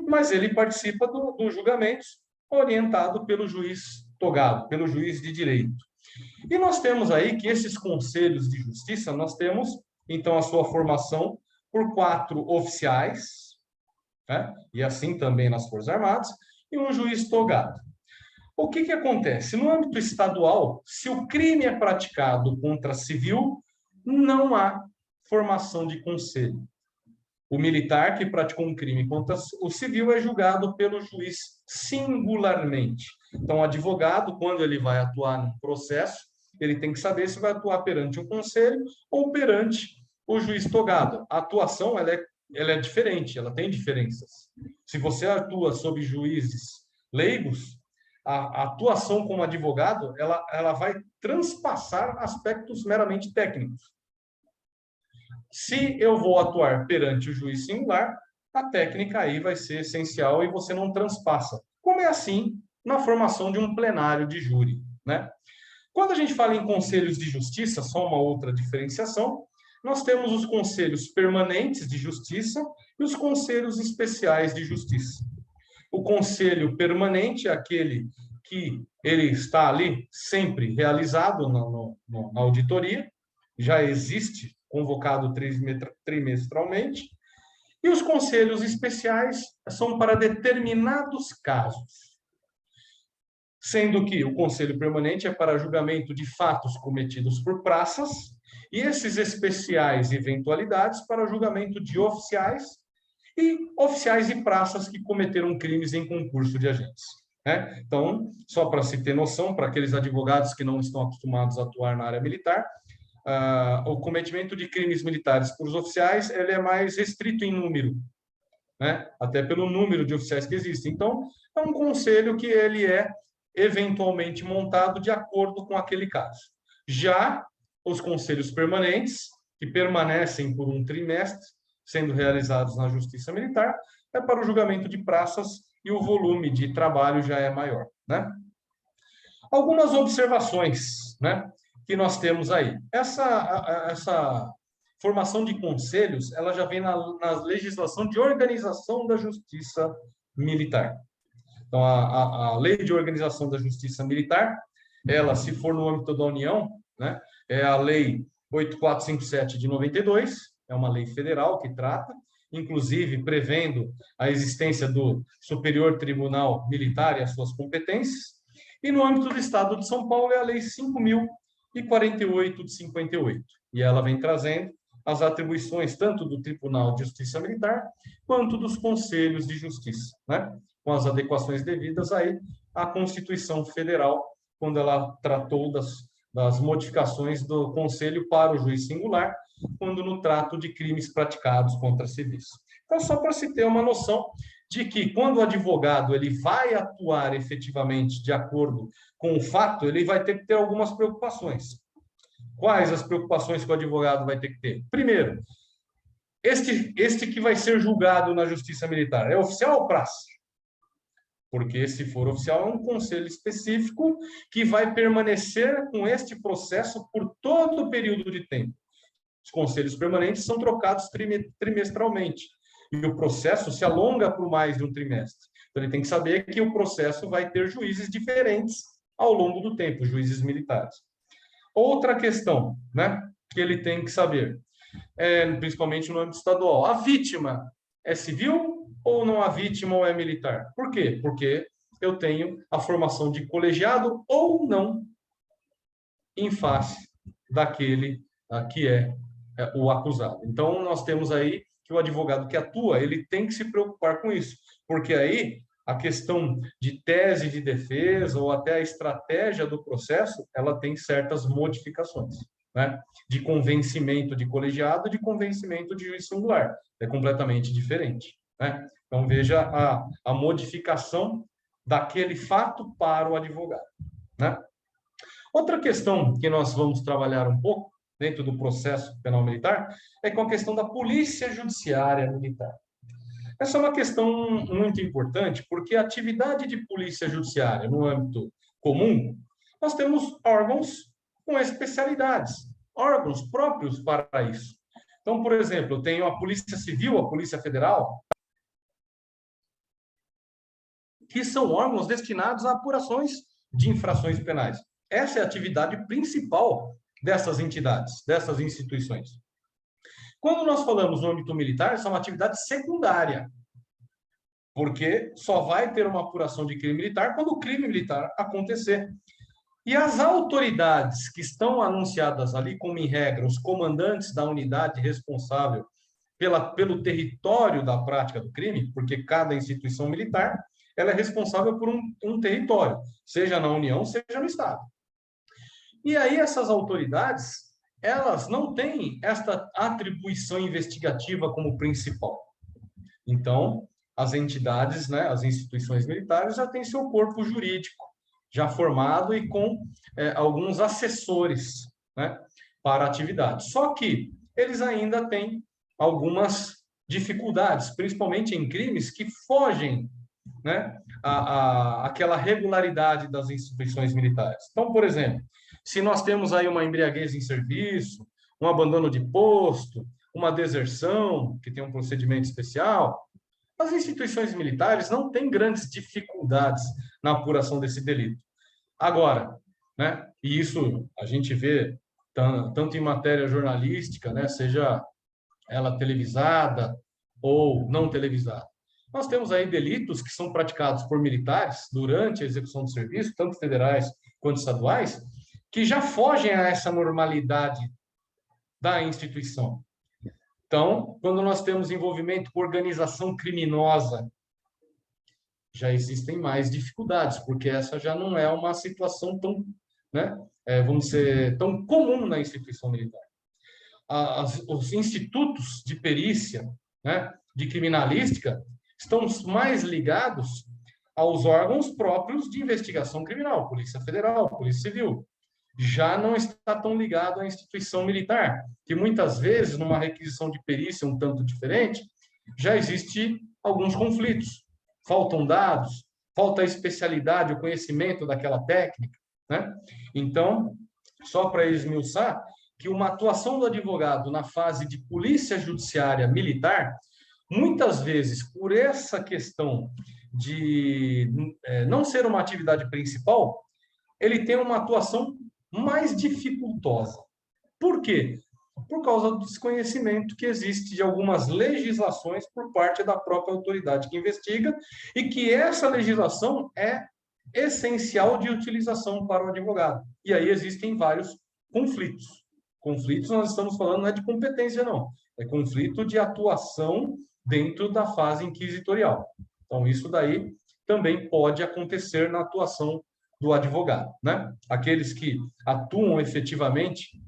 Mas ele participa dos julgamentos orientado pelo juiz togado, pelo juiz de direito. E nós temos aí que esses conselhos de justiça, nós temos, então, a sua formação por 4 oficiais, né? E assim também nas Forças Armadas, e um juiz togado. O que acontece? No âmbito estadual, se o crime é praticado contra civil, não há formação de conselho. O militar que praticou um crime contra o civil é julgado pelo juiz singularmente. Então, o advogado, quando ele vai atuar num processo, ele tem que saber se vai atuar perante um conselho ou perante o juiz togado. A atuação ela é diferente, ela tem diferenças. Se você atua sob juízes leigos, a atuação como advogado ela vai transpassar aspectos meramente técnicos. Se eu vou atuar perante o juiz singular, a técnica aí vai ser essencial e você não transpassa. Como é assim na formação de um plenário de júri, né? Quando a gente fala em conselhos de justiça, só uma outra diferenciação, nós temos os conselhos permanentes de justiça e os conselhos especiais de justiça. O conselho permanente é aquele que ele está ali sempre realizado na auditoria, já existe, convocado trimestralmente, e os conselhos especiais são para determinados casos, sendo que o conselho permanente é para julgamento de fatos cometidos por praças, e esses especiais eventualidades para julgamento de oficiais e praças que cometeram crimes em concurso de agentes, né? Então, só para se ter noção, para aqueles advogados que não estão acostumados a atuar na área militar, o cometimento de crimes militares por os oficiais ele é mais restrito em número, né? Até pelo número de oficiais que existem. Então, é um conselho que ele é eventualmente montado de acordo com aquele caso. Já os conselhos permanentes, que permanecem por um trimestre, sendo realizados na Justiça Militar, é para o julgamento de praças e o volume de trabalho já é maior, né? Algumas observações, né, que nós temos aí. Essa formação de conselhos, ela já vem na legislação de organização da Justiça Militar. Então, a Lei de Organização da Justiça Militar, ela, se for no âmbito da União, né, é a Lei 8457 de 92, é uma lei federal que trata, inclusive prevendo a existência do Superior Tribunal Militar e as suas competências. E no âmbito do Estado de São Paulo é a Lei 5.048 de 58. E ela vem trazendo as atribuições tanto do Tribunal de Justiça Militar quanto dos Conselhos de Justiça, né? Com as adequações devidas aí à Constituição Federal, quando ela tratou das modificações do Conselho para o juiz singular, quando no trato de crimes praticados contra civis. Então, só para se ter uma noção de que, quando o advogado ele vai atuar efetivamente de acordo com o fato, ele vai ter que ter algumas preocupações. Quais as preocupações que o advogado vai ter que ter? Primeiro, este que vai ser julgado na Justiça Militar é oficial ou praça? Porque, se for oficial, é um conselho específico que vai permanecer com este processo por todo o período de tempo. Os conselhos permanentes são trocados trimestralmente. E o processo se alonga por mais de um trimestre. Então, ele tem que saber que o processo vai ter juízes diferentes ao longo do tempo, juízes militares. Outra questão, né, que ele tem que saber, principalmente no âmbito estadual, a vítima é civil ou não, a vítima ou é militar? Por quê? Porque eu tenho a formação de colegiado ou não em face daquele que é o acusado. Então, nós temos aí que o advogado que atua, ele tem que se preocupar com isso, porque aí a questão de tese de defesa ou até a estratégia do processo, ela tem certas modificações, né? De convencimento de colegiado, de convencimento de juiz singular. É completamente diferente, né? Então, veja a modificação daquele fato para o advogado, né? Outra questão que nós vamos trabalhar um pouco dentro do processo penal militar é com a questão da polícia judiciária militar. Essa é uma questão muito importante, porque a atividade de polícia judiciária no âmbito comum, nós temos órgãos com especialidades, órgãos próprios para isso. Então, por exemplo, eu tenho a Polícia Civil, a Polícia Federal, que são órgãos destinados a apurações de infrações penais. Essa é a atividade principal dessas entidades, dessas instituições. Quando nós falamos no âmbito militar, isso é uma atividade secundária, porque só vai ter uma apuração de crime militar quando o crime militar acontecer. E as autoridades que estão anunciadas ali, como em regra, os comandantes da unidade responsável pelo território da prática do crime, porque cada instituição militar ela é responsável por um território, seja na União, seja no Estado. E aí essas autoridades, elas não têm esta atribuição investigativa como principal. Então, as entidades, né, as instituições militares já têm seu corpo jurídico já formado e com alguns assessores, né, para a atividade. Só que eles ainda têm algumas dificuldades, principalmente em crimes que fogem, né, aquela regularidade das instituições militares. Então, por exemplo, se nós temos aí uma embriaguez em serviço, um abandono de posto, uma deserção, que tem um procedimento especial, as instituições militares não têm grandes dificuldades na apuração desse delito. Agora, né, e isso a gente vê tanto em matéria jornalística, né, seja ela televisada ou não televisada. Nós temos aí delitos que são praticados por militares durante a execução do serviço, tanto federais quanto estaduais, que já fogem a essa normalidade da instituição. Então, quando nós temos envolvimento com organização criminosa, já existem mais dificuldades, porque essa já não é uma situação tão, né, vamos dizer, tão comum na instituição militar. Os institutos de perícia, né, de criminalística, estão mais ligados aos órgãos próprios de investigação criminal, Polícia Federal, Polícia Civil. Já não está tão ligado à instituição militar, que muitas vezes, numa requisição de perícia um tanto diferente, já existe alguns conflitos. Faltam dados, falta a especialidade, o conhecimento daquela técnica, né? Então, só para esmiuçar, que uma atuação do advogado na fase de polícia judiciária militar, muitas vezes, por essa questão de não ser uma atividade principal, ele tem uma atuação mais dificultosa. Por quê? Por causa do desconhecimento que existe de algumas legislações por parte da própria autoridade que investiga e que essa legislação é essencial de utilização para o advogado. E aí existem vários conflitos. Conflitos nós estamos falando não é de competência, não. É conflito de atuação dentro da fase inquisitorial. Então, isso daí também pode acontecer na atuação do advogado, né? Aqueles que atuam efetivamente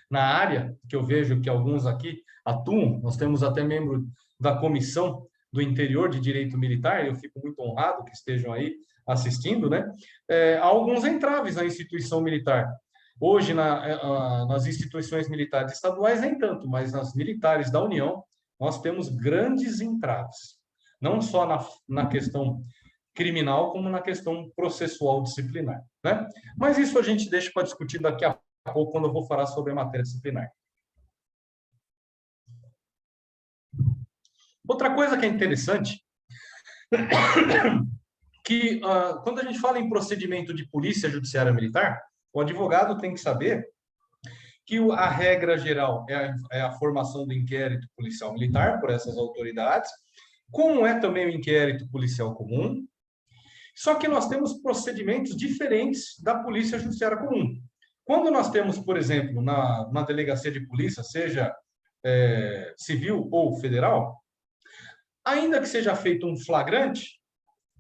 na área, que eu vejo que alguns aqui atuam, nós temos até membro da Comissão do Interior de Direito Militar, eu fico muito honrado que estejam aí assistindo, né? Há alguns entraves na instituição militar. Hoje, nas instituições militares estaduais, nem tanto, mas nas militares da União, nós temos grandes entraves. Não só na questão criminal, como na questão processual disciplinar, né? Mas isso a gente deixa para discutir daqui a pouco, quando eu vou falar sobre a matéria disciplinar. Outra coisa que é interessante, que quando a gente fala em procedimento de polícia judiciária militar, O advogado tem que saber que a regra geral é a formação do inquérito policial militar por essas autoridades, como é também o inquérito policial comum, só que nós temos procedimentos diferentes da Polícia Judiciária Comum. Quando nós temos, por exemplo, na delegacia de polícia, seja civil ou federal, ainda que seja feito um flagrante,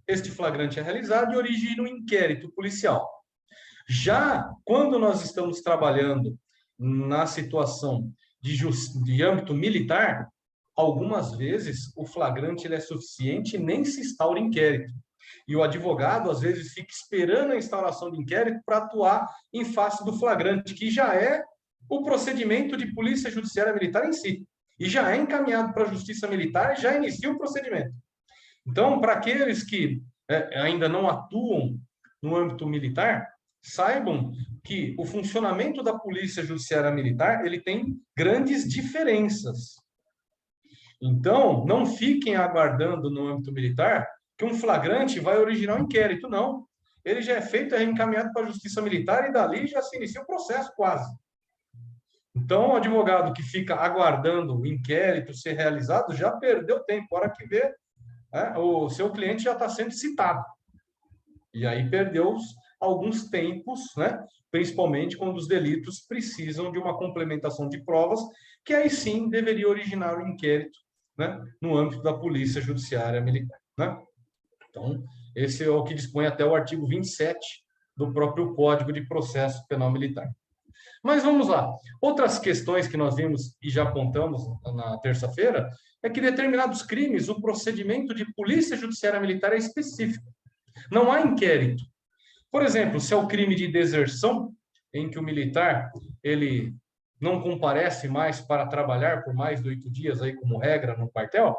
este flagrante é realizado e origina um inquérito policial. Já quando nós estamos trabalhando na situação de âmbito militar, algumas vezes o flagrante ele é suficiente e nem se instaura inquérito. E o advogado, às vezes, fica esperando a instauração do inquérito para atuar em face do flagrante, que já é o procedimento de polícia judiciária militar em si. E já é encaminhado para a justiça militar e já inicia o procedimento. Então, para aqueles que ainda não atuam no âmbito militar, saibam que o funcionamento da polícia judiciária militar ele tem grandes diferenças. Então, não fiquem aguardando no âmbito militar que um flagrante vai originar um inquérito, não. Ele já é feito, é encaminhado para a Justiça Militar e dali já se inicia o processo quase. Então, o advogado que fica aguardando o inquérito ser realizado já perdeu tempo. A hora que vê, o seu cliente já está sendo citado. E aí perdeu alguns tempos, né? Principalmente quando os delitos precisam de uma complementação de provas, que aí sim deveria originar o inquérito, né? No âmbito da Polícia Judiciária Militar, né? Então, esse é o que dispõe até o artigo 27 do próprio Código de Processo Penal Militar. Mas vamos lá. Outras questões que nós vimos e já apontamos na terça-feira é que determinados crimes, o procedimento de polícia judiciária militar é específico. Não há inquérito. Por exemplo, se é o crime de deserção, em que o militar ele não comparece mais para trabalhar por mais de 8 dias, aí como regra, no quartel,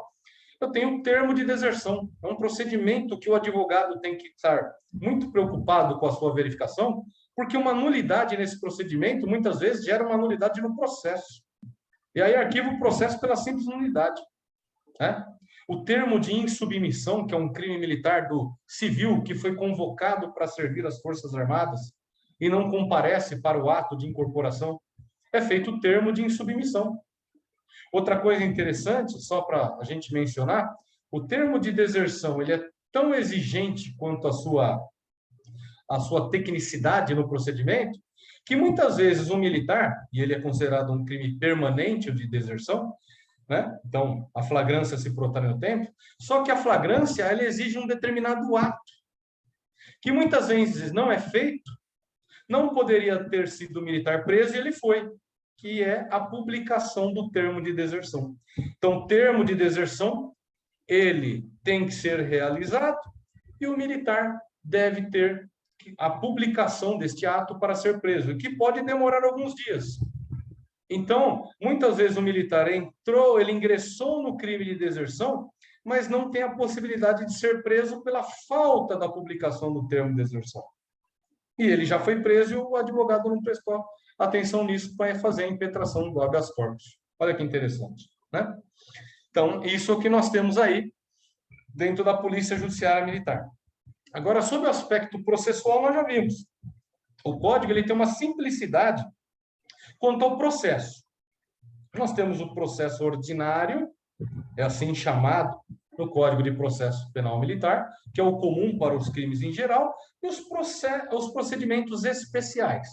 eu tenho um termo de deserção. É um procedimento que o advogado tem que estar muito preocupado com a sua verificação, porque uma nulidade nesse procedimento, muitas vezes, gera uma nulidade no processo. E aí arquiva o processo pela simples nulidade, né? O termo de insubmissão, que é um crime militar do civil que foi convocado para servir as Forças Armadas e não comparece para o ato de incorporação, é feito o termo de insubmissão. Outra coisa interessante, só para a gente mencionar, o termo de deserção ele é tão exigente quanto a sua tecnicidade no procedimento, que muitas vezes um militar, e ele é considerado um crime permanente de deserção, né? Então, a flagrância se protege no tempo, só que a flagrância ela exige um determinado ato, que muitas vezes não é feito, não poderia ter sido militar preso e ele foi, que é a publicação do termo de deserção. Então, o termo de deserção, ele tem que ser realizado e o militar deve ter a publicação deste ato para ser preso, que pode demorar alguns dias. Então, muitas vezes o militar ele ingressou no crime de deserção, mas não tem a possibilidade de ser preso pela falta da publicação do termo de deserção. E ele já foi preso e o advogado não prestou atenção nisso para fazer a impetração do habeas corpus. Olha que interessante, né? Então, isso é o que nós temos aí dentro da Polícia Judiciária Militar. Agora, sobre o aspecto processual, nós já vimos. O Código ele tem uma simplicidade quanto ao processo. Nós temos o processo ordinário, é assim chamado no Código de Processo Penal Militar, que é o comum para os crimes em geral, e os procedimentos especiais,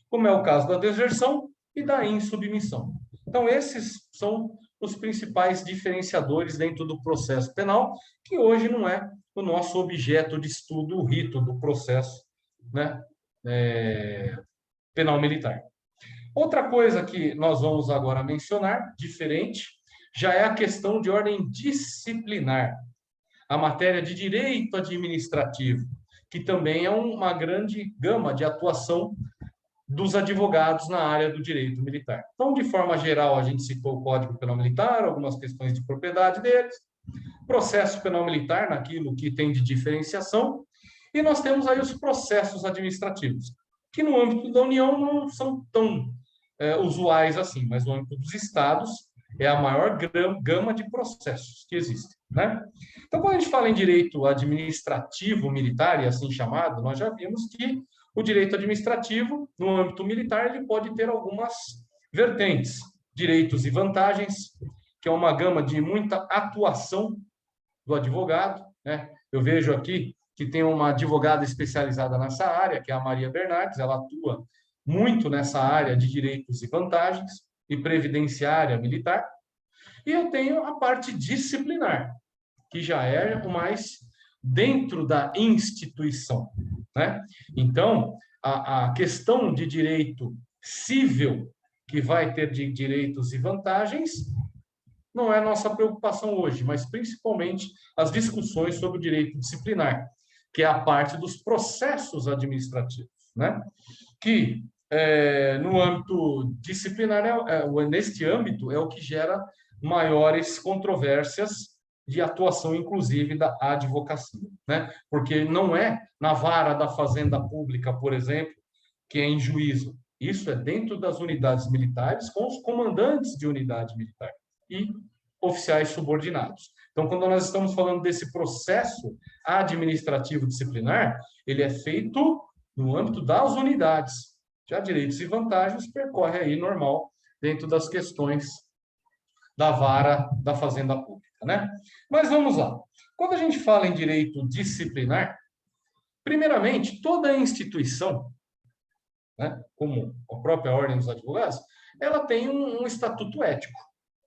como é o caso da deserção e da insubmissão. Então, esses são os principais diferenciadores dentro do processo penal, que hoje não é o nosso objeto de estudo, o rito do processo, né, penal militar. Outra coisa que nós vamos agora mencionar, diferente, já é a questão de ordem disciplinar, a matéria de direito administrativo, que também é uma grande gama de atuação dos advogados na área do direito militar. Então, de forma geral, a gente citou o Código Penal Militar, algumas questões de propriedade deles, processo penal militar, naquilo que tem de diferenciação, e nós temos aí os processos administrativos, que no âmbito da União não são tão usuais assim, mas no âmbito dos estados é a maior gama de processos que existe, né? Então, quando a gente fala em direito administrativo militar, e assim chamado, nós já vimos que O direito administrativo, no âmbito militar, ele pode ter algumas vertentes, direitos e vantagens, que é uma gama de muita atuação do advogado, né? Eu vejo aqui que tem uma advogada especializada nessa área, que é a Maria Bernardes, ela atua muito nessa área de direitos e vantagens e previdenciária militar. E eu tenho a parte disciplinar, que já é o mais dentro da instituição, né? Então, a questão de direito civil, que vai ter de direitos e vantagens, não é nossa preocupação hoje, mas principalmente as discussões sobre o direito disciplinar, que é a parte dos processos administrativos, né? Que no âmbito disciplinar, neste âmbito, é o que gera maiores controvérsias de atuação, inclusive, da advocacia, né? Porque não é na vara da Fazenda Pública, por exemplo, que é em juízo. Isso é dentro das unidades militares, com os comandantes de unidade militar e oficiais subordinados. Então, quando nós estamos falando desse processo administrativo disciplinar, ele é feito no âmbito das unidades. Já direitos e vantagens percorre aí normal dentro das questões da vara da Fazenda Pública, né? Mas vamos lá. Quando a gente fala em direito disciplinar, primeiramente, toda instituição, né, como a própria Ordem dos Advogados, ela tem um estatuto ético,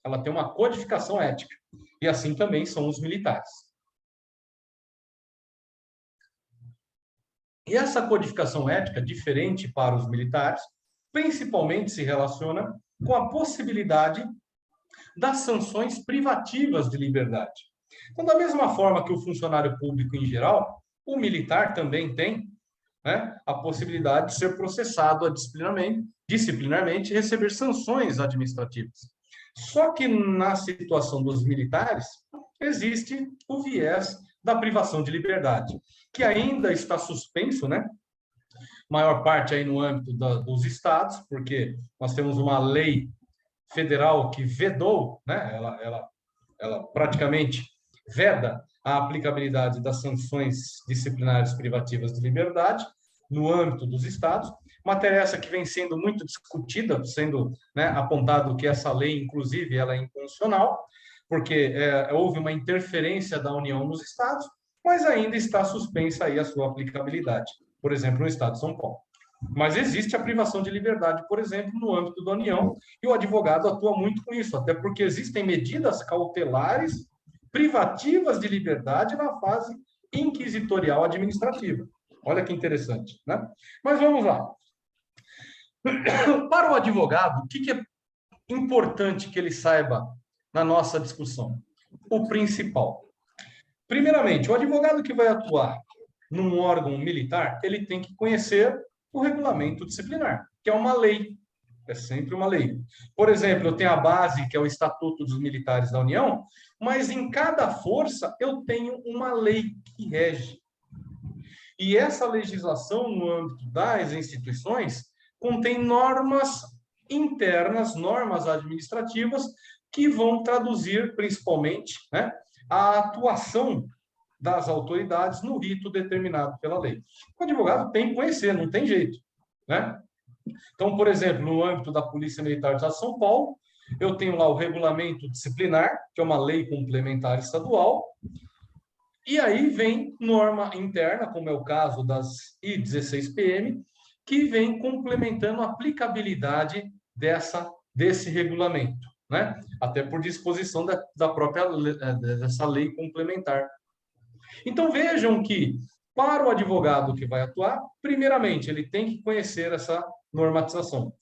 ela tem uma codificação ética, e assim também são os militares. E essa codificação ética, diferente para os militares, principalmente se relaciona com a possibilidade das sanções privativas de liberdade. Então, da mesma forma que o funcionário público em geral, o militar também tem, né, a possibilidade de ser processado disciplinarmente e receber sanções administrativas. Só que na situação dos militares, existe o viés da privação de liberdade, que ainda está suspenso, né? Maior parte aí no âmbito dos estados, porque nós temos uma lei federal que vedou, né? Ela praticamente veda a aplicabilidade das sanções disciplinares privativas de liberdade no âmbito dos estados. Matéria essa que vem sendo muito discutida, sendo, né, apontado que essa lei, inclusive, ela é inconstitucional, porque houve uma interferência da União nos estados, mas ainda está suspensa aí a sua aplicabilidade, por exemplo, no estado de São Paulo. Mas existe a privação de liberdade, por exemplo, no âmbito da União, e o advogado atua muito com isso, até porque existem medidas cautelares privativas de liberdade na fase inquisitorial administrativa. Olha que interessante, né? Mas vamos lá. Para o advogado, o que é importante que ele saiba na nossa discussão? O principal. Primeiramente, o advogado que vai atuar num órgão militar, ele tem que conhecer o regulamento disciplinar, que é uma lei, é sempre uma lei. Por exemplo, eu tenho a base, que é o Estatuto dos Militares da União, mas em cada força eu tenho uma lei que rege. E essa legislação, no âmbito das instituições, contém normas internas, normas administrativas, que vão traduzir, principalmente, né, a atuação das autoridades no rito determinado pela lei. O advogado tem que conhecer, não tem jeito, né? Então, por exemplo, no âmbito da Polícia Militar do Estado de São Paulo, eu tenho lá o regulamento disciplinar, que é uma lei complementar estadual, e aí vem norma interna, como é o caso das I-16PM, que vem complementando a aplicabilidade desse regulamento, né? Até por disposição da própria dessa lei complementar. Então, vejam que, para o advogado que vai atuar, primeiramente, ele tem que conhecer essa normatização.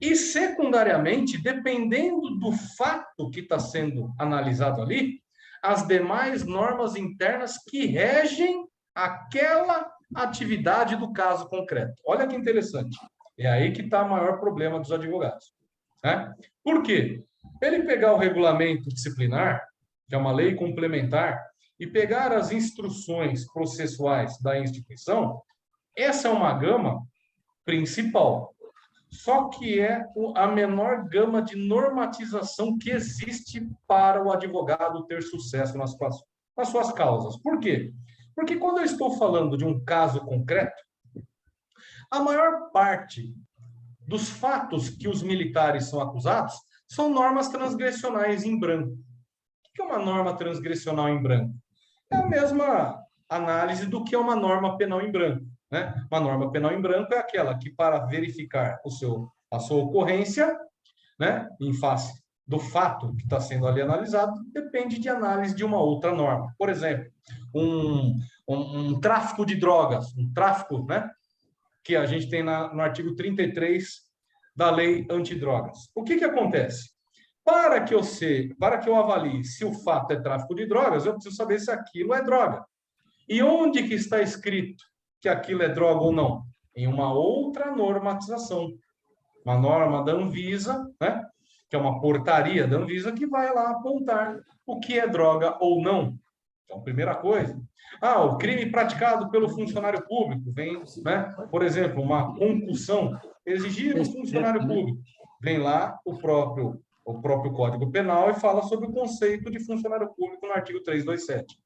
E, secundariamente, dependendo do fato que está sendo analisado ali, as demais normas internas que regem aquela atividade do caso concreto. Olha que interessante. É aí que está o maior problema dos advogados, né? Por quê? Ele pegar o regulamento disciplinar, que é uma lei complementar, e pegar as instruções processuais da instituição, essa é uma gama principal. Só que é a menor gama de normatização que existe para o advogado ter sucesso nas suas causas. Por quê? Porque quando eu estou falando de um caso concreto, A maior parte dos fatos que os militares são acusados são normas transgressionais em branco. O que é uma norma transgressional em branco? É a mesma análise do que é uma norma penal em branco, né? Uma norma penal em branco é aquela que, para verificar a sua ocorrência, né, em face do fato que está sendo ali analisado, depende de análise de uma outra norma. Por exemplo, um tráfico de drogas, um tráfico, né, que a gente tem no artigo 33 da lei antidrogas. O que acontece? Para que eu avalie se o fato é tráfico de drogas, eu preciso saber se aquilo é droga. E onde que está escrito que aquilo é droga ou não? Em uma outra normatização. Uma norma da Anvisa, né? Que é uma portaria da Anvisa que vai lá apontar o que é droga ou não. Então, primeira coisa. O crime praticado pelo funcionário público vem, né? Por exemplo, uma concussão exigir do funcionário público. Vem lá o próprio Código Penal e fala sobre o conceito de funcionário público no artigo 327.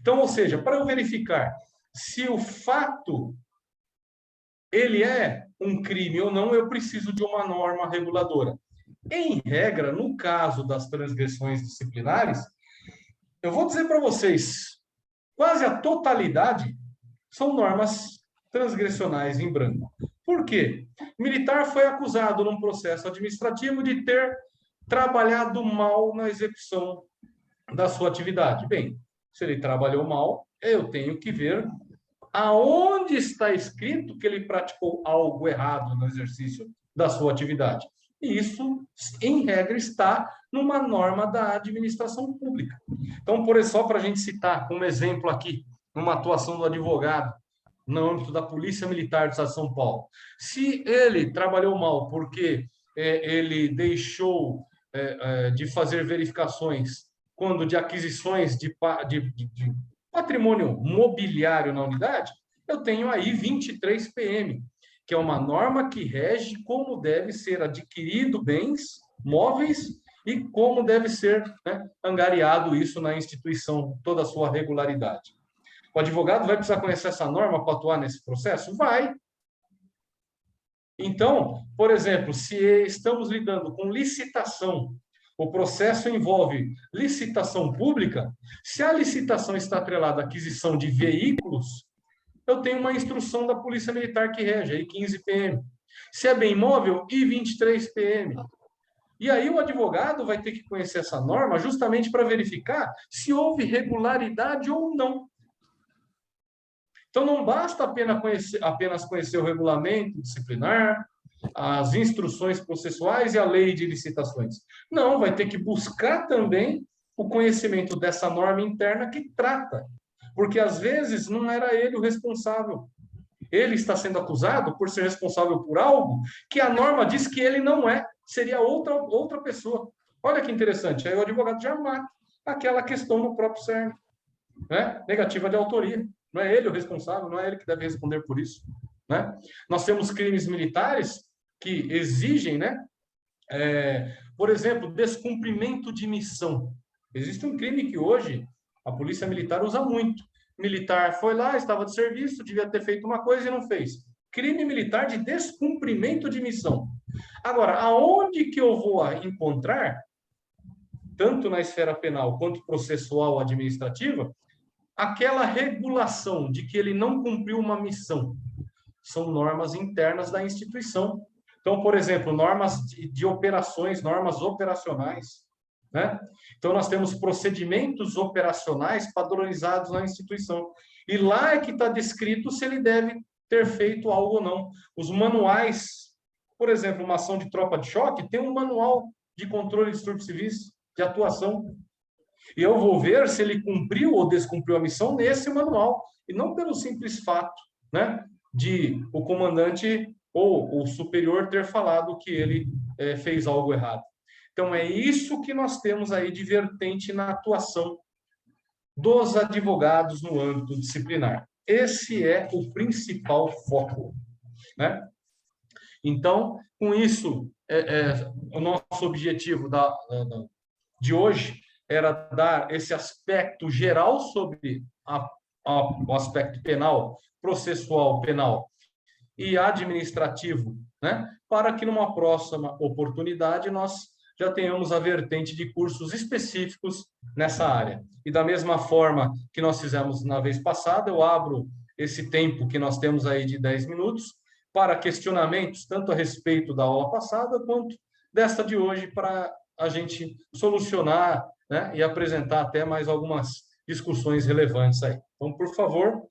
Então, ou seja, para eu verificar se o fato ele é um crime ou não, eu preciso de uma norma reguladora. Em regra, no caso das transgressões disciplinares, eu vou dizer para vocês, quase a totalidade são normas transgressionais em branco. Por quê? O militar foi acusado num processo administrativo de ter trabalhado mal na execução da sua atividade. Bem, se ele trabalhou mal, eu tenho que ver aonde está escrito que ele praticou algo errado no exercício da sua atividade. E isso, em regra, está numa norma da administração pública. Então, só para a gente citar um exemplo aqui, numa atuação do advogado, no âmbito da Polícia Militar do Estado de São Paulo. Se ele trabalhou mal porque ele deixou de fazer verificações quando de aquisições de patrimônio mobiliário na unidade, eu tenho aí 23 PM, que é uma norma que rege como deve ser adquirido bens móveis e como deve ser, né, angariado isso na instituição, toda a sua regularidade. O advogado vai precisar conhecer essa norma para atuar nesse processo? Vai. Então, por exemplo, se estamos lidando com licitação, o processo envolve licitação pública, se a licitação está atrelada à aquisição de veículos, eu tenho uma instrução da Polícia Militar que rege, aí 15 PM. Se é bem imóvel, I23 PM. E aí o advogado vai ter que conhecer essa norma justamente para verificar se houve regularidade ou não. Então, não basta apenas conhecer o regulamento disciplinar, as instruções processuais e a lei de licitações. Não, vai ter que buscar também o conhecimento dessa norma interna que trata. Porque, às vezes, não era ele o responsável. Ele está sendo acusado por ser responsável por algo que a norma diz que ele não é. Seria outra pessoa. Olha que interessante. Aí o advogado já mata aquela questão no próprio CERN. Né? Negativa de autoria. Não é ele o responsável, não é ele que deve responder por isso. Né? Nós temos crimes militares que exigem, né? Por exemplo, descumprimento de missão. Existe um crime que hoje a polícia militar usa muito. O militar foi lá, estava de serviço, devia ter feito uma coisa e não fez. Crime militar de descumprimento de missão. Agora, aonde que eu vou encontrar, tanto na esfera penal quanto processual administrativa, aquela regulação de que ele não cumpriu uma missão? São normas internas da instituição. Então, por exemplo, normas de operações, normas operacionais, né? Então, nós temos procedimentos operacionais padronizados na instituição. E lá é que está descrito se ele deve ter feito algo ou não. Os manuais, por exemplo, uma ação de tropa de choque, tem um manual de controle de distúrbios civis, de atuação. E eu vou ver se ele cumpriu ou descumpriu a missão nesse manual, e não pelo simples fato, né, de o comandante ou o superior ter falado que ele fez algo errado. Então, é isso que nós temos aí de vertente na atuação dos advogados no âmbito disciplinar. Esse é o principal foco, né? Então, com isso, o nosso objetivo de hoje era dar esse aspecto geral sobre o aspecto penal, processual penal, e administrativo, né? Para que numa próxima oportunidade nós já tenhamos a vertente de cursos específicos nessa área. E da mesma forma que nós fizemos na vez passada, eu abro esse tempo que nós temos aí de 10 minutos para questionamentos, tanto a respeito da aula passada, quanto desta de hoje, para a gente solucionar, né, e apresentar até mais algumas discussões relevantes aí. Então, por favor,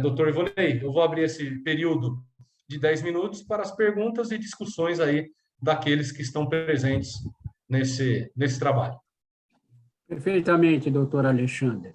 doutor Ivonei, eu vou abrir esse período de 10 minutos para as perguntas e discussões aí daqueles que estão presentes nesse trabalho. Perfeitamente, doutor Alexandre.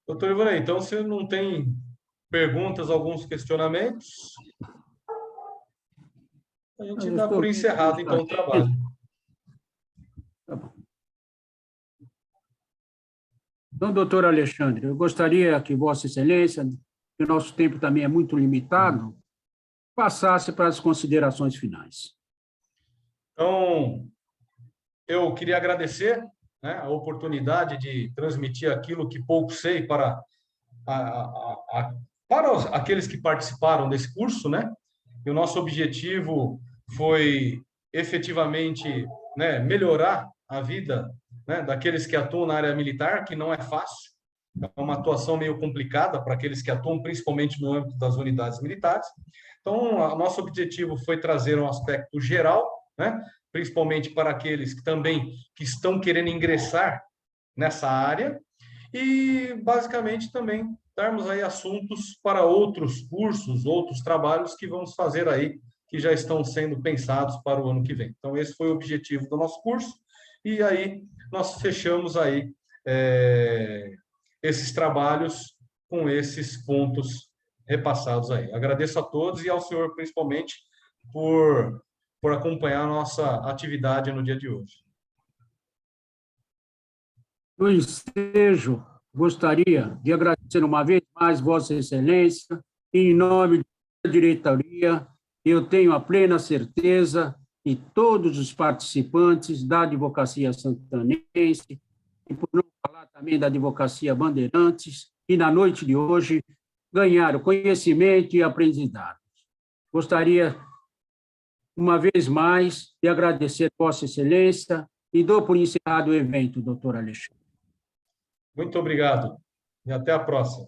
Doutor Ivonei, então, se não tem perguntas, alguns questionamentos, a gente Eu dá estou por vendo que encerrado, está então, o trabalho. Tá bom. Então, doutor Alexandre, eu gostaria que Vossa Excelência, que o nosso tempo também é muito limitado, passasse para as considerações finais. Então, eu queria agradecer, né, a oportunidade de transmitir aquilo que pouco sei para aqueles que participaram desse curso, né? E o nosso objetivo foi efetivamente, né, melhorar a vida, né, daqueles que atuam na área militar, que não é fácil, é uma atuação meio complicada para aqueles que atuam principalmente no âmbito das unidades militares. Então, o nosso objetivo foi trazer um aspecto geral, né, principalmente para aqueles que também que estão querendo ingressar nessa área e basicamente também darmos aí assuntos para outros cursos, outros trabalhos que vamos fazer aí, que já estão sendo pensados para o ano que vem. Então, esse foi o objetivo do nosso curso, e aí nós fechamos aí esses trabalhos com esses pontos repassados aí. Agradeço a todos e ao senhor, principalmente, por acompanhar a nossa atividade no dia de hoje. No ensejo, gostaria de agradecer uma vez mais Vossa Excelência, em nome da diretoria. Eu tenho a plena certeza que todos os participantes da Advocacia Santanense, e por não falar também da Advocacia Bandeirantes, que na noite de hoje ganharam conhecimento e aprendizado. Gostaria, uma vez mais, de agradecer Vossa Excelência e dou por encerrado o evento, doutor Alexandre. Muito obrigado e até a próxima.